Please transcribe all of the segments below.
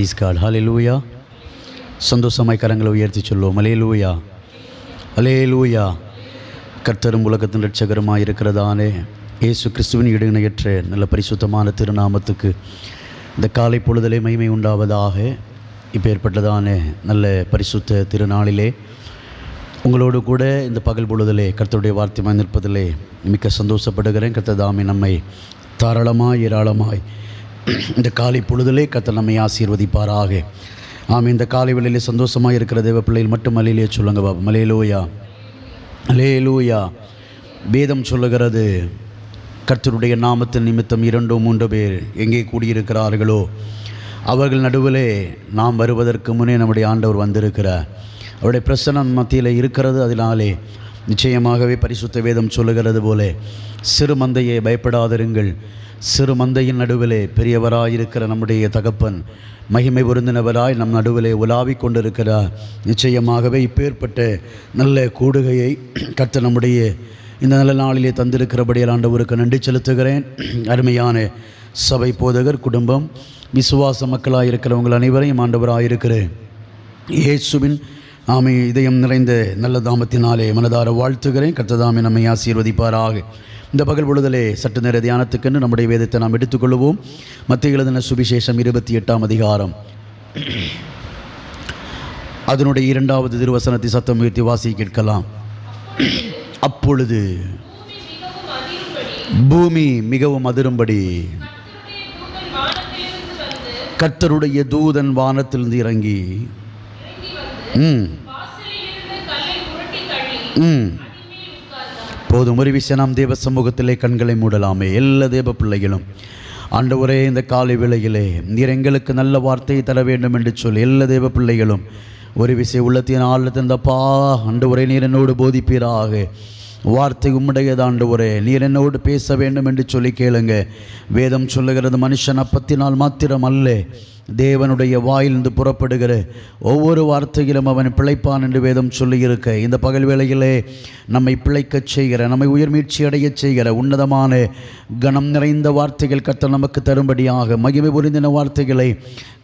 Price God. ஹல்லேலூயா. சந்தோஷமாய் கரங்களை உயர்த்தி சொல்லுவோம். ஹல்லேலூயா, ஹல்லேலூயா. கர்த்தரும் உலகத்தின் இரட்சகருமாய் இருக்கிறதானே இயேசு கிறிஸ்துவின் இடையிணையற்ற நல்ல பரிசுத்தமான திருநாமத்துக்கு இந்த காலை பொழுதிலே மகிமை உண்டாவதாக. இப்போ ஏற்பட்டதான நல்ல பரிசுத்த திருநாளிலே உங்களோடு கூட இந்த பகல் பொழுதிலே கர்த்தருடைய வார்த்தை நிற்பதிலே மிக்க சந்தோஷப்படுகிறேன். கர்த்தர் தாமே நம்மை தாராளமாய் ஏராளமாய் இந்த காலை பொழுதிலே கர்த்தர் நம்மை ஆசீர்வதிப்பாராக. இந்த காலை வேளையிலே சந்தோஷமாக இருக்கிற தேவ பிள்ளைகள் மட்டும் அலையிலே சொல்லுங்க பாபா. ஹல்லேலூயா, ஹல்லேலூயா. வேதம் சொல்லுகிறது, கர்த்தருடைய நாமத்தின் நிமித்தம் 2-3 பேர் எங்கே கூடியிருக்கிறார்களோ அவர்கள் நடுவிலே நாம் வருவதற்கு முன்னே நம்முடைய ஆண்டவர் வந்திருக்கிறார். அவருடைய பிரசன்னம் மத்தியில் இருக்கிறது. அதனாலே நிச்சயமாகவே பரிசுத்த வேதம் சொல்லுகிறது போல, சிறு மந்தையை பயப்படாதிருங்கள், சிறு மந்தையின் நடுவிலே பெரியவராயிருக்கிற நம்முடைய தகப்பன் மகிமை பொருந்தினவராய் நம் நடுவிலே உலாவிக் கொண்டிருக்கிறார். நிச்சயமாகவே இப்பேற்பட்ட நல்ல கூடுகையை கர்த்தர் நம்முடைய இந்த நல்ல நாளிலே தந்திருக்கிறபடியால் ஆண்டவருக்கு நன்றி செலுத்துகிறேன். அருமையான சபை போதகர் குடும்பம் விசுவாச மக்களாக இருக்கிறவங்கள் அனைவரையும் ஆண்டவராயிருக்கிற இயேசுவின் இதயம் நிறைந்த நல்ல தாமத்தினாலே மனதார வாழ்த்துகிறேன். கர்த்தர் தாமே நம்மை ஆசீர்வதிப்பாராக. இந்த பகல் பொழுதிலே சற்று நேர தியானத்துக்கென்று நம்முடைய வேதத்தை நாம் எடுத்துக்கொள்வோம். மத்தேயு எழுதின சுவிசேஷம் 28ஆம் அதிகாரம் அதனுடைய 2வது திருவசனத்தை சத்தம் உயர்த்தி வாசி கேட்கலாம். அப்பொழுது பூமி மிகவும் அதிரும்படி கர்த்தருடைய தூதன் வானத்திலிருந்து இறங்கி போதும். ஒரு விஷயம், நாம் தேவ சமூகத்திலே கண்களை மூடலாமே. எல்லா தேவ பிள்ளைகளும் ஆண்டவரே இந்த காலை வேளையிலே நீர் எங்களுக்கு நல்ல வார்த்தையை தர வேண்டும் என்று சொல்லி எல்லா தேவ பிள்ளைகளும் ஒரு விஷயம் உள்ளத்தின் ஆழத்திருந்தப்பா ஆண்டவரே நீர் என்னோடு போதிப்பீராக. வார்த்தை உம்முடையது ஆண்டவரே, நீர் என்னோடு பேச வேண்டும் என்று சொல்லி கேளுங்க. வேதம் சொல்லுகிறது, மனுஷன் அப்பத்தினால் மாத்திரம் அல்ல, தேவனுடைய வாயிலிருந்து புறப்படுகிற ஒவ்வொரு வார்த்தையிலும் அவன் பிழைப்பான் என்று வேதம் சொல்லியிருக்க, இந்த பகல் வேளையிலே நம்மை பிழைக்கச் செய்கிற, நம்மை உயர்மீழ்ச்சி அடையச் செய்கிற உன்னதமான கனம் நிறைந்த வார்த்தைகள் கர்த்தர் நமக்கு தரும்படியாக, மகிமை பொருந்தின வார்த்தைகளை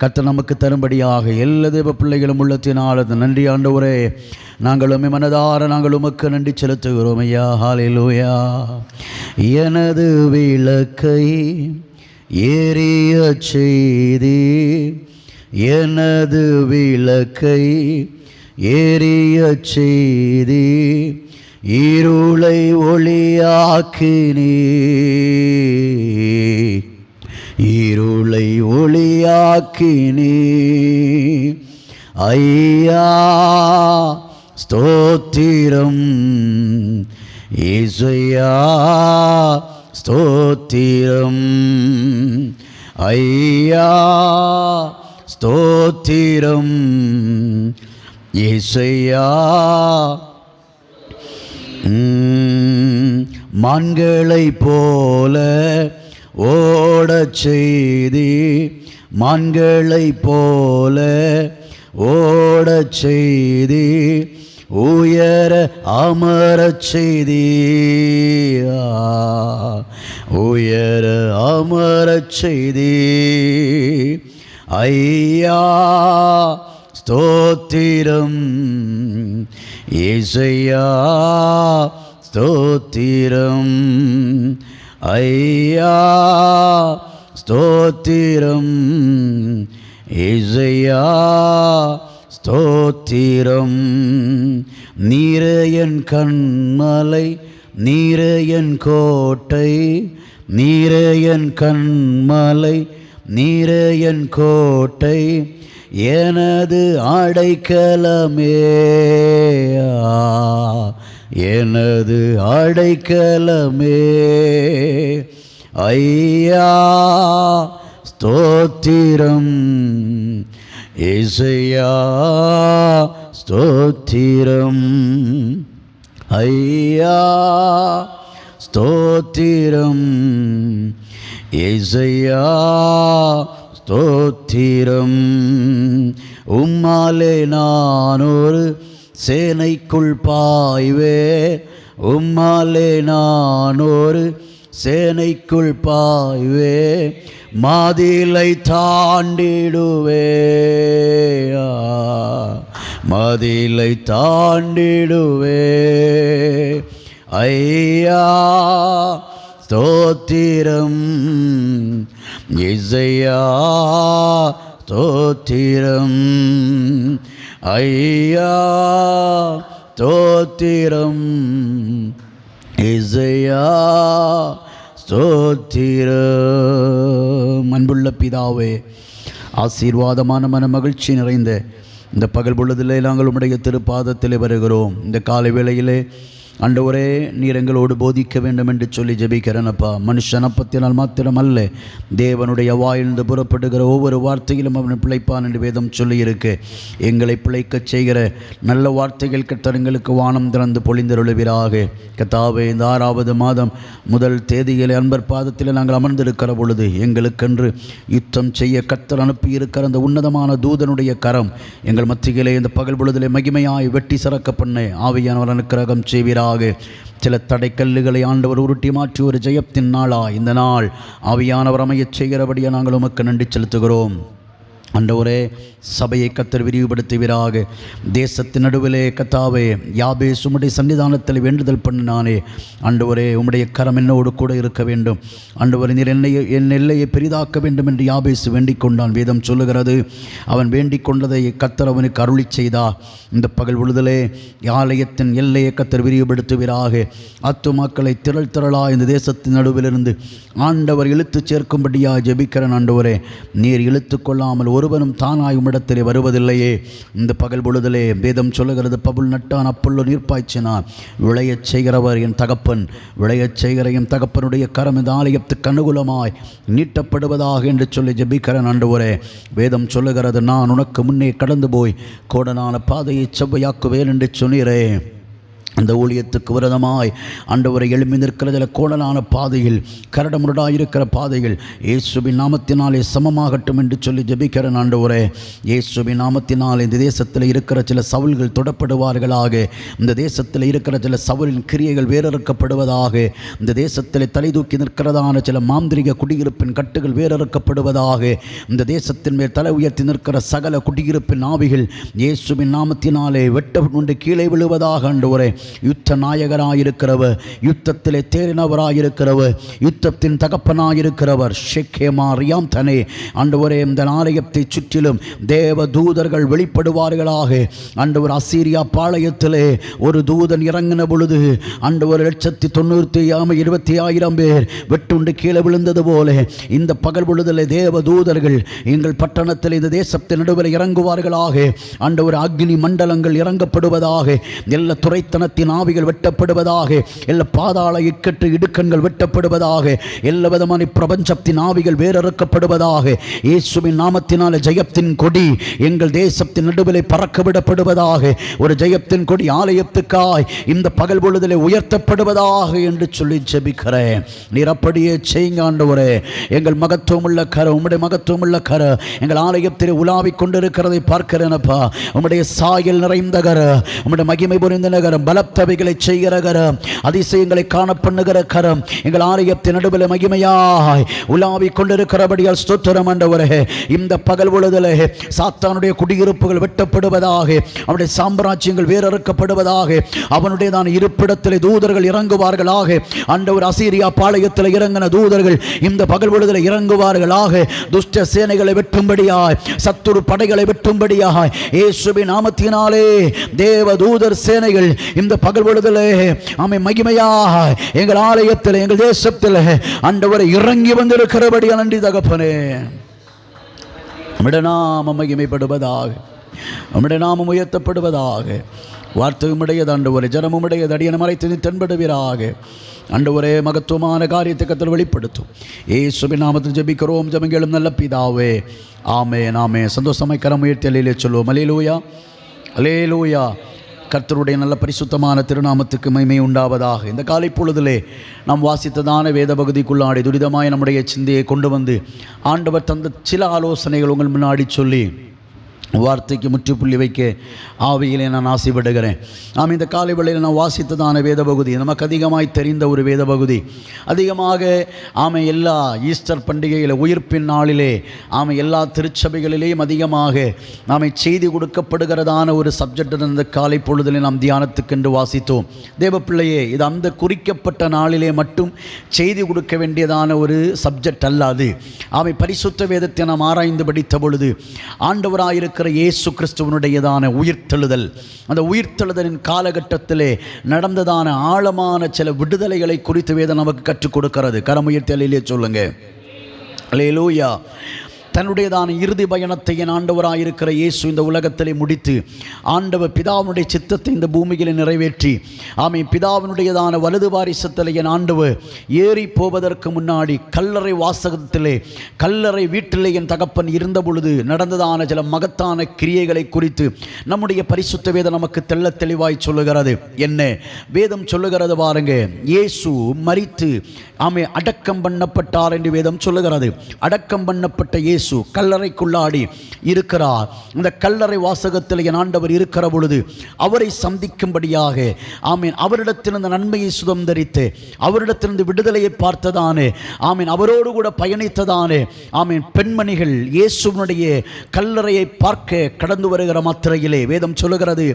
கர்த்தர் நமக்கு தரும்படியாக எல்லா தேவ பிள்ளைகளும் உள்ளத்தினால் நன்றி ஆண்டவரே. நாங்களும் மனதார நாங்கள் உமக்கு நன்றி செலுத்துகிறோம் ஐயா. ஹல்லேலூயா. எனது விளக்கை ஏறிய செய்தி, எனது விளக்கை ஏறிய செய்தி, இருளை ஒளியாக்கினீ, இருளை ஒளியாக்கினீ ஐயா. ஸ்தோத்திரம் இயேசுயா, ஸ்தோத்திரம் ஐயா, ஸ்தோத்திரம் இயேசுயா. மான்களை போல ஓடச் செய்தி, மான்களை போல ஓடச் செய்தி, உயர அமரச் செய்தி, உயர அமரச் செய்தி ஐயா. ஸ்தோத்திரம் இயேசுயா, ஸ்தோத்திரம் ஐயா, ஸ்தோத்திரம் இயேசுயா, ஸ்தோத்திரம். நீரேயன் கண்மலை, நீரேயன் கோட்டை, நீரேயன் கண்மலை, நீரேயன் கோட்டை, எனது அடைக்கலமே, எனது அடைக்கலமே ஐயா. ஸ்தோத்திரம் இயேசுயா, ஸ்தோத்திரம் ஐயா, ஸ்தோத்திரம் இயேசுயா, ஸ்தோத்திரம். உம்மாலே நான் ஒரு சேனைக்குள் பாய்வே, உம்மாலே நான் ஒரு சேனைக்குள் பாய்வே, மதிலை தாண்டிடுவே, மதிலை தாண்டிடுவே. ஐயா ஸ்தோத்திரம், இசையா ஸ்தோத்திரம், ஐயா ஸ்தோத்திரம், இசையா ஸ்தோத்திரம். அன்புள்ள பிதாவே, ஆசீர்வாதமான மன மகிழ்ச்சி நிறைந்த இந்த பகல் பொழுதிலே நாங்கள் உம்முடைய திருப்பாதத்திலே வருகிறோம். இந்த காலை வேளையிலே ஆண்டவரே, நீர் எங்களோடு போதிக்க வேண்டும் என்று சொல்லி ஜெபிக்கிறேனப்பா. மனுஷன் அப்பத்தினால் மாத்திரம் அல்ல, தேவனுடைய வாயிலிருந்து புறப்படுகிற ஒவ்வொரு வார்த்தையிலும் அவன் பிழைப்பான் என்று வேதம் சொல்லியிருக்கு. எங்களை பிழைக்கச் செய்கிற நல்ல வார்த்தைகள் கர்த்தர் எங்களுக்கு வானம் திறந்து பொழிந்தருளுவீராக. கர்த்தாவே, இந்த 6வது மாதம் முதல் தேதியிலே அன்பர் பாதத்தில் நாங்கள் அமர்ந்திருக்கிற பொழுது எங்களுக்கென்று யுத்தம் செய்ய கர்த்தர் அனுப்பியிருக்கிற அந்த உன்னதமான தூதனுடைய கரம் எங்கள் மத்தியிலே இந்த பகல் பொழுதிலே மகிமையாய் வெட்டி சிறக்க பண்ண ஆவியானவர் அனுக்கிரகம் செய்வீராக. சில தடைக்கல்லுகளை ஆண்டவர் உருட்டி மாற்றி ஒரு ஜெயத்தின் நாளா இந்த நாள் ஆவியானவர் அமையச் செய்கிறபடியாக நாங்கள் உமக்கு நன்றி செலுத்துகிறோம். ஆண்டவரே, சபையை கர்த்தர் விரிவுபடுத்துவீராக. தேசத்தின் நடுவிலே கர்த்தாவே, யாபேஸ் உம்முடைய சன்னிதானத்தில் வேண்டுதல் பண்ணினானே, ஆண்டவரே உம்முடைய கரம் என்னோடு கூட இருக்க வேண்டும். ஆண்டவரே, நீர் என் எல்லையை பெரிதாக்க வேண்டும் என்று யாபேஸ் வேண்டிக் கொண்டான். வேதம் சொல்லுகிறது, அவன் வேண்டிக் கொண்டதை கர்த்தர் அவனுக்கு அருளி செய்தார். இந்த பகல் பொழுதிலே ஆலயத்தின் எல்லையை கர்த்தர் விரிவுபடுத்துவீராக. ஆத்துமாக்களை திரள் திரளா இந்த தேசத்தின் நடுவிலிருந்து ஆண்டவர் இழுத்து சேர்க்கும்படியாக ஜெபிக்கிறேன். ஆண்டவரே, நீர் இழுத்து கொள்ளாமல் ஒருவனும் தானாய் உம்மிடத்திலே வருவதில்லையே. இந்த பகல் பொழுதிலே வேதம் சொல்லுகிறது, பவுல் நட்டான், அப்பொல்லோ நீர் பாய்ச்சினான், விளையச் செய்கிறவர் என் தகப்பன், விளையச் செய்கிற என் தகப்பனுடைய கரம் இந்த ஆலயத்துக்கு அனுகூலமாய் நீட்டப்படுவதாக என்று சொல்லி ஜெபிக்கிறேன். ஆண்டவரே, வேதம் சொல்லுகிறது, நான் உனக்கு முன்னே கடந்து போய் கோடனான பாதையை செவ்வையாக்குவேன் என்று சொன்னீரே. அந்த ஊழியத்துக்கு விரதமாய் ஆண்டவரை எழும்பி நிற்கிற சில கோணலான பாதையில், கரடமுரடாயிருக்கிற பாதைகள் இயேசுவின் நாமத்தினாலே சமமாகட்டும் என்று சொல்லி ஜெபிக்கிறேன். ஆண்டவரே, இயேசுவின் நாமத்தினால் இந்த தேசத்தில் இருக்கிற சில சவுல்கள் தொடப்படுவார்களாக. இந்த தேசத்தில் இருக்கிற சில சவுலின் கிரியைகள் வேறறுக்கப்படுவதாக. இந்த தேசத்தில் தலை தூக்கி நிற்கிறதான சில மாந்திரிக குடியிருப்பின் கட்டுகள் வேறறுக்கப்படுவதாக. இந்த தேசத்தின் மேல் தலை உயர்த்தி நிற்கிற சகல குடியிருப்பின் ஆவிகள் இயேசுவின் நாமத்தினாலே வெட்டப்பட்டு கீழே விழுவதாக. ஆண்டவரே, யுத்த நாயகராயிருக்கிறவர், யுத்தத்திலே தேறினவராயிருக்கிறவர், யுத்தத்தின் தகப்பனாயிருக்கிறவர் ஷெக்கேமாரியாம் தனே. ஆண்டவரே, இந்த ஆலயத்தை சுற்றிலும் தேவ தூதர்கள் வெளிப்படுவார்களாக. ஆண்டவர், அசீரியா பாளையத்திலே ஒரு தூதன் இறங்கின பொழுது ஆண்டவர் 1,90,20,000 பேர் வெட்டுண்டு கீழே விழுந்தது போல இந்த பகல் பொழுதிலே தேவ தூதர்கள் எங்கள் பட்டணத்தில் இந்த தேசத்தின் நடுவில் இறங்குவார்களாக. ஆண்டவர், அக்னி மண்டலங்கள் இறங்கப்படுவதாக. எல்லா துறைத்தனத்தின் ஆவிகள் வெட்டப்படுவதாக. எல்லா பாதாள இக்கட்டு இடுக்கண்கள் வெட்டப்படுவதாக. எல்லா விதமான பிரபஞ்சத்தின் ஆவிகள் வேறறுக்கப்படுவதாக. இயேசுவின் நாமத்தினாலே ஜெயத்தின் கொடி எங்கள் தேசத்தின் நடுவிலே பறக்க விடப்படுவதாக. ஒரு ஜெயத்தின் கொடி ஆலயத்துக்காய் இந்த பகல் பொழுதிலே உயர்த்தப்படுவதாக என்று சொல்லி ஜெபிக்கிறேன். நீர் அப்படியே செய்யுங்க ஆண்டவரே. எங்கள் மகத்துவமுள்ள கர, உம்முடைய மகத்துவமுள்ள கர எங்கள் ஆலயத்திலே உலாவிக் கொண்டிருக்கிறதை பார்க்கிறேனப்பா. உம்முடைய சாயல் நிறைந்த கர, உம்முடைய மகிமை புரிந்த நகரம், பலத்தவைகளை செய்கிற கரம், அதிசயங்களை காண பண்ணுகிற கரம் எங்கள் ஆலயத்தின் நடுவில் மகிமையாய் உலாவிக் கொண்டிருக்கிறபடியால் ஸ்தோத்திரம் ஆண்டவரே. இந்த பகல் பொழுதிலே சாத்தானுடைய குடியிருப்புகள் வெட்டப்படுவதாக. அவனுடைய சாம்ராஜ்யங்கள் வேறறுக்கப்படுவதாக. அவனுடைய தான் இருப்பிடத்தில் தூதர்கள் இறங்குவார்களாக. ஆண்டவர், அசீரியா பாளையத்தில் இறங்கின தூதர்கள் இந்த பகல் பொழுதில் இறங்குவார்களாக. துஷ்ட சேனைகளை வெட்டும்படியாய், சத்துரு படைகளை வெட்டும்படியாய் இயேசுவின் நாமத்தினாலே தேவ தூதர் சேனைகள் இந்த பகல் பொழுதிலே ஆமென் மகிமையாய் எங்கள் ஆலயத்தில், எங்கள் தேசத்தில் ஆண்டவரை இறங்கி வந்திருக்கிறபடி நன்றி தகப்பனே. நம்முடைய நாமம் மகிமைப்படுவதாக, நம்முடைய நாமம் உயர்த்தப்படுவதாக. வார்த்தையுமுடையது ஆண்டவரே, ஜனமுடையது அடியன மறைத்து தென்படுவீராக. ஆண்டவரே, மகத்துவமான காரியத்தை கர்த்தர் வெளிப்படுத்தும். இயேசுவின் நாமத்தில் ஜெபிக்கிறோம் ஜெபங்களும் நல்ல பிதாவே, ஆமென் ஆமென். சந்தோஷமாய் கரம் உயர்த்தி அல்லேலூயா சொல்லுவோம். அல்லேலூயா அல்லேலூயா. கர்த்தருடைய நல்ல பரிசுத்தமான திருநாமத்துக்கு மகிமை உண்டாவதாக. இந்த காலை பொழுதிலே நாம் வாசித்ததான வேத பகுதிக்குள்ளாடி துரிதமாய் நம்முடைய சிந்தையை கொண்டு வந்து ஆண்டவர் தந்த சில ஆலோசனைகள் உங்கள் முன்னாடி சொல்லி வார்த்தைக்கு முற்றுப்புள்ளி வைக்க ஆவியிலே நான் ஆசைப்படுகிறேன். நாம் இந்த காலை வேளையில் நான் வாசித்ததான வேத பகுதி நமக்கு அதிகமாய் தெரிந்த ஒரு வேத பகுதி. அதிகமாக எல்லா ஈஸ்டர் பண்டிகையில் உயிர்ப்பின் நாளிலே எல்லா திருச்சபைகளிலேயும் அதிகமாக செய்தி கொடுக்கப்படுகிறதான ஒரு சப்ஜெக்ட் இந்த காலை பொழுதிலே நாம் தியானத்துக்கென்று வாசித்தோம். தேவ பிள்ளையே, இது அந்த குறிக்கப்பட்ட நாளிலே மட்டும் செய்தி கொடுக்க வேண்டியதான ஒரு சப்ஜெக்ட் அல்லாது பரிசுத்த வேதத்தை நாம் ஆராய்ந்து படித்த பொழுது ஆண்டவராயிருக்க இயேசு கிறிஸ்துவனுடையதான உயிர்த்தெழுதல், அந்த உயிர்த்தெழுதலின் காலகட்டத்திலே நடந்ததான ஆழமான சில விடுதலைகளை குறித்து வேதம் நமக்கு கற்றுக் கொடுக்கிறது. கரமுயர்த்தலிலே சொல்லுங்க அல்லேலூயா. தன்னுடையதான இறுதி பயணத்தை என் ஆண்டவராயிருக்கிற இயேசு இந்த உலகத்திலே முடித்து ஆண்டவர் பிதாவினுடைய சித்தத்தை இந்த பூமியிலே நிறைவேற்றி பிதாவினுடையதான வலது வாரிசத்தில் என் ஆண்டவர் ஏறி போவதற்கு முன்னாடி கல்லறை வாசகத்திலே கல்லறை வீட்டிலே என் தகப்பன் இருந்த பொழுது நடந்ததான சில மகத்தான கிரியைகளை குறித்து நம்முடைய பரிசுத்த வேதம் நமக்கு தெள்ள தெளிவாய் சொல்லுகிறது. என்ன வேதம் சொல்லுகிறது பாருங்க. இயேசு மரித்து அடக்கம் பண்ணப்பட்டார் என்று வேதம் சொல்லுகிறது. அடக்கம் பண்ணப்பட்ட இயேசு கல்லறைக்குள்ளாடி இருக்கிறார். இந்த கல்லறை வாசகத்தில் என் ஆண்டவர் இருக்கிற பொழுது அவரை சந்திக்கும்படியாக அவரிடத்திலிருந்து நன்மையை சுதந்தரித்து அவரிடத்திலிருந்து விடுதலையை பார்த்ததானே அவரோடு கூட பயணித்ததானே பெண்மணிகள் இயேசுவினுடைய கல்லறையை பார்க்க கடந்து வருகிற மாத்திரையிலே வேதம் சொல்லுகிறது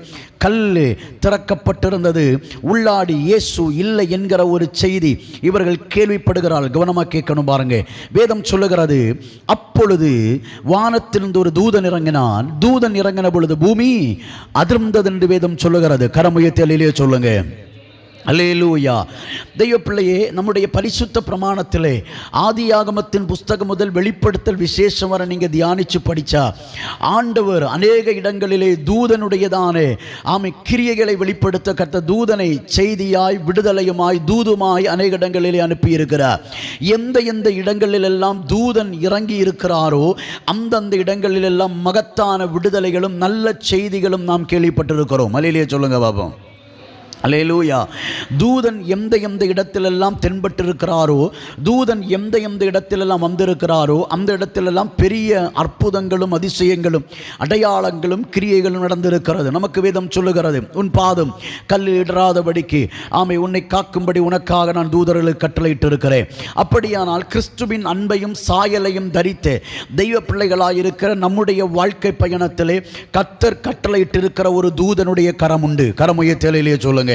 கல்லு திறக்கப்பட்டிருந்தது. உள்ளாடி இயேசு இல்லை என்கிற ஒரு செய்தி இவர்கள் கேள்விப்படுகிறார்கள். கவனமாக கேட்கணும் பாருங்க. வேதம் சொல்லுகிறது அப்பொழுது வானத்திலிருந்து ஒரு தூதன் இறங்கினான். தூதன் இறங்கின பொழுது பூமி அதிர்ந்தது என்று வேதம் சொல்லுகிறது. கரமுயர்த்தி சொல்லுங்க அல்லேலூயா. தெய்வ பிள்ளையே, நம்முடைய பரிசுத்த பிரமாணத்திலே ஆதியாகமத்தின் புஸ்தகம் முதல் வெளிப்படுத்தல் விசேஷம் வர நீங்க தியானிச்சு படிச்சா ஆண்டவர் அநேக இடங்களிலே தூதனுடையதான கிரியைகளை வெளிப்படுத்த கர்த்தர் தூதனை செய்தியாய் விடுதலையுமாய் தூதுமாய் அநேக இடங்களிலே அனுப்பியிருக்கிறார். எந்த இடங்களிலெல்லாம் தூதன் இறங்கி இருக்கிறாரோ அந்தந்த இடங்களிலெல்லாம் மகத்தான விடுதலைகளும் நல்ல செய்திகளும் நாம் கேள்விப்பட்டிருக்கிறோம். அல்லேலூயா சொல்லுங்க பாப்போம். அல்லேலூயா. தூதன் எந்த இடத்திலெல்லாம் தென்பட்டிருக்கிறாரோ, தூதன் எந்த இடத்திலெல்லாம் வந்திருக்கிறாரோ அந்த இடத்திலெல்லாம் பெரிய அற்புதங்களும் அதிசயங்களும் அடையாளங்களும் கிரியைகளும் நடந்திருக்கிறது. நமக்கு வேதம் சொல்லுகிறது உன் பாதம் கல்லில் இடராதபடிக்கு உன்னை காக்கும்படி உனக்காக நான் தூதர்களுக்கு கட்டளையிட்டு இருக்கிறேன். அப்படியானால் கிறிஸ்துவின் அன்பையும் சாயலையும் தரித்து தெய்வ பிள்ளைகளாயிருக்கிற நம்முடைய வாழ்க்கை பயணத்திலே கர்த்தர் கட்டளையிட்டு இருக்கிற ஒரு தூதனுடைய கரம் உண்டு. கரமுயர்த்தி சொல்லுங்க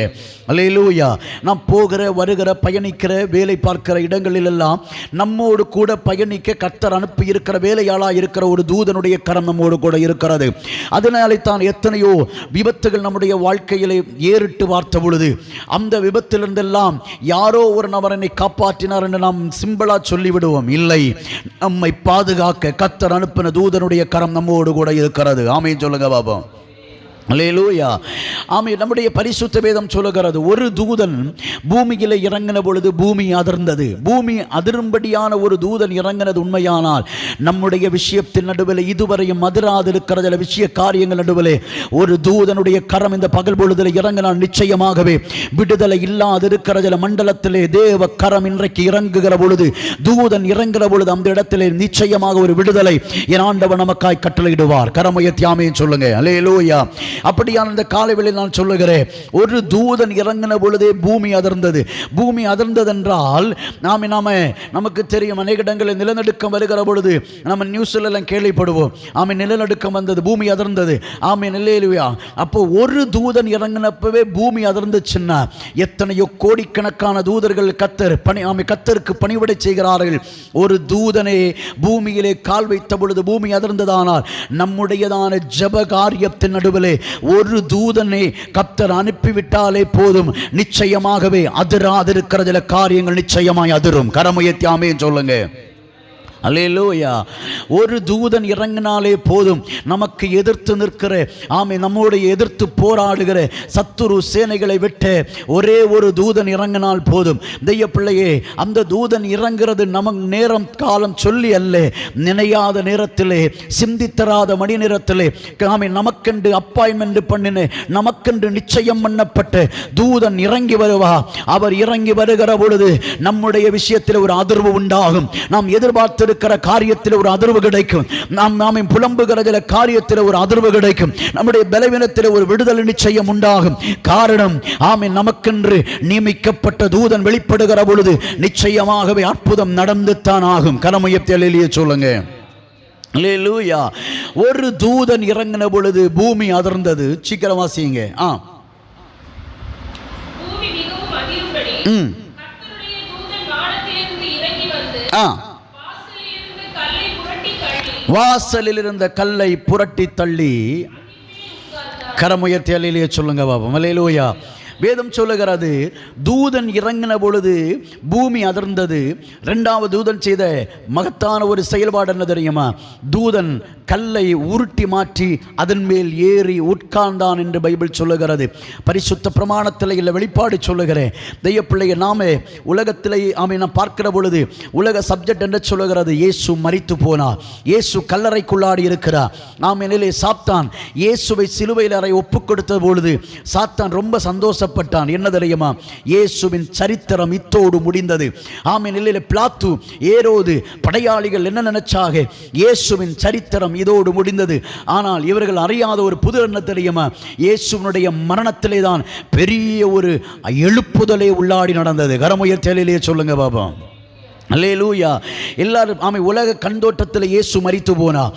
அல்லேலூயா. நாம் போகிற வருகிற பயணிக்கிற வேலை பார்க்கிற இடங்களிலெல்லாம் நம்மோடு கூட பயணிக்க கர்த்தர் அனுப்பி இருக்கிற வேலையாளா இருக்கிற ஒரு தூதனுடைய கரம் நம்மோடு கூட இருக்கிறது. அதனாலே தான் எத்தனையோ விபத்துகள் நம்முடைய வாழ்க்கையிலே ஏறிட்டு பார்த்த பொழுது அந்த விபத்திலிருந்தெல்லாம் யாரோ ஒரு நபரனை காப்பாற்றினார் என்று நாம் சிம்பிளா சொல்லிவிடுவோம். இல்லை, நம்மை பாதுகாக்க கர்த்தர் அனுப்பின தூதனுடைய கரம் நம்மோடு கூட இருக்கிறது. ஆமென் சொல்லுங்க பாபா. அல்லேலூயா. நம்முடைய பரிசுத்த வேதம் சொல்லுகிறது ஒரு தூதன் பூமியில் இறங்கின பொழுது பூமி அதிர்ந்தது. பூமி அதிரும்படியான ஒரு தூதன் இறங்கினது உண்மையானால் நம்முடைய விஷயத்தின் நடுவில் இதுவரையும் அதிராதிருக்கிற சில விஷய காரியங்கள் நடுவில் ஒரு தூதனுடைய கரம் இந்த பகல் பொழுதில் இறங்கினால் நிச்சயமாகவே விடுதலை இல்லாதிருக்கிற சில மண்டலத்திலே தேவ கரம் இன்றைக்கு இறங்குகிற பொழுது தூதன் இறங்குகிற பொழுது அந்த இடத்திலே நிச்சயமாக ஒரு விடுதலை என் ஆண்டவர் நமக்காய் கட்டளையிடுவார். கரமுயர்த்தி ஆமென் சொல்லுங்க அல்லேலூயா. அப்படியான இந்த காலைவேளையில் நான் சொல்லுகிறேன் ஒரு தூதன் இறங்கின பொழுதே பூமி அதிர்ந்தது. பூமி அதிர்ந்தது என்றால் நமக்கு தெரியும் அநேக இடங்களில் நிலநடுக்கம் வருகிற பொழுது நம்ம நியூஸ்ல எல்லாம் கேள்விப்படுவோம். நிலநடுக்கம் வந்தது, பூமி அதிர்ந்தது. அல்லேலூயா. அப்போ ஒரு தூதன் இறங்கினப்பவே பூமி அதிர்ந்துச்சுன்னா எத்தனையோ கோடிக்கணக்கான தூதர்கள் கர்த்தருக்கு பணிவிடை செய்கிறார்கள். ஒரு தூதனை பூமியிலே கால் வைத்த பொழுது பூமி அதிர்ந்ததானால் நம்முடையதான ஜெப காரியத்தின் நடுவிலே ஒரு தூதனை கர்த்தர் அனுப்பிவிட்டாலே போதும், நிச்சயமாகவே அதிராதிருக்கிற சில காரியங்கள் நிச்சயமாய் அதிரும். கரமுயர்த்தி ஆமென் சொல்லுங்க. அல்லேலூயா. ஒரு தூதன் இறங்கினாலே போதும், நமக்கு எதிர்த்து நிற்கிற நம்மோடு எதிர்த்து போராடுகிற சத்துரு சேனைகளை விட்டு ஒரே ஒரு தூதன் இறங்கினால் போதும். தெய்வ பிள்ளையே, அந்த தூதன் இறங்கிறது நமக்கு நேரம் காலம் சொல்லி அல்ல, நினையாத நேரத்திலே சிந்தித்தராத மணி நேரத்திலே நமக்கென்று அப்பாயின்மெண்ட் பண்ணின நமக்கென்று நிச்சயம் பண்ணப்பட்ட தூதன் இறங்கி வருவா. அவர் இறங்கி வருகிற பொழுது நம்முடைய விஷயத்தில் ஒரு அதிர்வு உண்டாகும். நாம் எதிர்பார்த்து கொடுத்திருக்கிற காரியத்தில் ஒரு அதிர்வு கிடைக்கும். நாம் புலம்புகிற சில காரியத்தில் ஒரு அதிர்வு கிடைக்கும். நம்முடைய பலவீனத்தில் ஒரு விடுதலை நிச்சயம் உண்டாகும். காரணம் நமக்கென்று நியமிக்கப்பட்ட தூதன் வெளிப்படுகிற பொழுது நிச்சயமாகவே அற்புதம் நடந்துத்தான் ஆகும். கரமுயர்த்தி சொல்லுங்க. அல்லேலூயா. ஒரு தூதன் இறங்கின பொழுது பூமி அதிர்ந்தது. சீக்கிரம் வாசிங்க. வாசலில் இருந்த கல்லை புரட்டி தள்ளி கரமுயர்த்தி அல்லேலூயா சொல்லுங்க பாபா. அல்லேலூயா. வேதம் சொல்லுகிறது, தூதன் இறங்கின பொழுது பூமி அதிர்ந்தது. இரண்டாவது தூதன் செய்த மகத்தான ஒரு செயல்பாடு என்ன தெரியுமா? தூதன் கல்லை உருட்டி மாற்றி அதன் மேல் ஏறி உட்கார்ந்தான் என்று பைபிள் சொல்லுகிறது. பரிசுத்த பிரமாணத்தில் இல்லை, வெளிப்பாடு சொல்லுகிறேன். தெய்வ பிள்ளைய நாமே உலகத்திலே நாம் பார்க்கிற பொழுது உலக சப்ஜெக்ட் என்று சொல்லுகிறது, இயேசு மரித்து போனார், இயேசு கல்லறைக்குள்ளாடி இருக்கிறார். நாம் நிலையிலே சாத்தான் இயேசுவை சிலுவையில் அறை ஒப்புக் கொடுத்த பொழுது சாத்தான் ரொம்ப சந்தோஷப்பட்டான். என்ன தெரியுமா? இயேசுவின் சரித்திரம் இத்தோடு முடிந்தது. நிலையிலே பிலாத்து, ஏரோது படையாளிகள் என்ன நினைச்சாக? இயேசுவின் சரித்திரம் இதோடு முடிந்தது. ஆனால் இவர்கள் அறியாத ஒரு புது என்ன தெரியுமா? இயேசுவினுடைய மரணத்திலே தான் பெரிய ஒரு எழுப்புதலே உள்ளாடி நடந்தது. கரமுயர்த்தி சொல்லுங்க பாபா. அல்லேலூயா. எல்லாரும் உலக கண்ணோட்டத்தில் இயேசு மரித்து போனார்.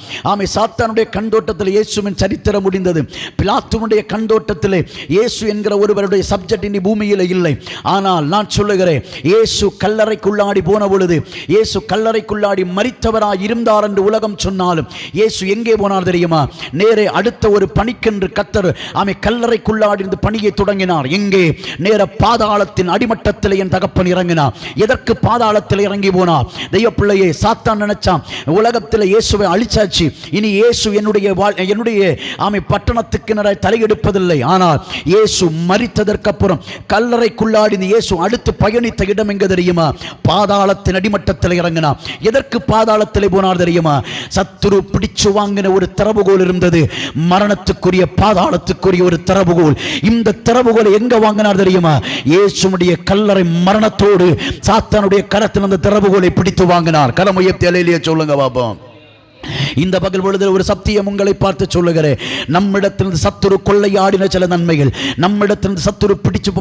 சாத்தானுடைய கண்ணோட்டத்தில் இயேசுவின் சரித்திரம் முடிந்தது. பிலாத்துனுடைய கண்ணோட்டத்தில் இயேசு என்கிற ஒருவருடைய சப்ஜெக்ட் இனி பூமியில் இல்லை. ஆனால் நான் சொல்லுகிறேன், இயேசு கல்லறைக்குள்ளாடி போன பொழுது, இயேசு கல்லறைக்குள்ளாடி மரித்தவராய் இருந்தார் என்று உலகம் சொன்னாலும் இயேசு எங்கே போனார் தெரியுமா? நேரே அடுத்த ஒரு பணிக்கென்று கர்த்தர் கல்லறைக்குள்ளாடி இருந்து பணியை தொடங்கினார். எங்கே? நேர பாதாளத்தின் அடிமட்டத்தில் என் தகப்பன் இறங்கினார். எதற்கு பாதாளத்தில் இறங்கி போனார்? தெய்வ பிள்ளையே, சாத்தான் நினைச்சான் உலகத்தில் இயேசுவை அழிச்சாச்சு, இனி இயேசு என்னுடைய பட்டணத்துக்கு தலையெடுப்பதில்லை. ஆனால் இயேசு மரித்ததற்கு அப்புறம் கல்லறைக்குள்ளாடி இயேசு அடுத்து பயணித்த இடம் எங்க தெரியுமா? பாதாளத்தின் அடிமட்டத்தில் இறங்கினார். எதற்கு பாதாளத்தில் போனார் தெரியுமா? சத்துரு பிடிச்சு வாங்கின ஒரு திறவுகோல் இருந்தது, மரணத்துக்குரிய பாதாளத்துக்குரிய ஒரு திறவுகோல். இந்த திறவுகோல் எங்க வாங்கினார் தெரியுமா? இயேசுடைய கல்லறை மரணத்தோடு சாத்தானுடைய கரத்தில் அந்த திறவுகோலை பிடித்து வாங்கினார். கரமுயர்த்தி அல்லேலூயா சொல்லுங்க பாப்போம். இந்த பகல் பொழுது ஒரு சத்தியம் உங்களை பார்த்து சொல்லுகிறேன். நம்மிடத்திலிருந்து சத்துரு கொள்ளையாடின சில நன்மைகள், நம்மிடத்திலிருந்து சத்துரு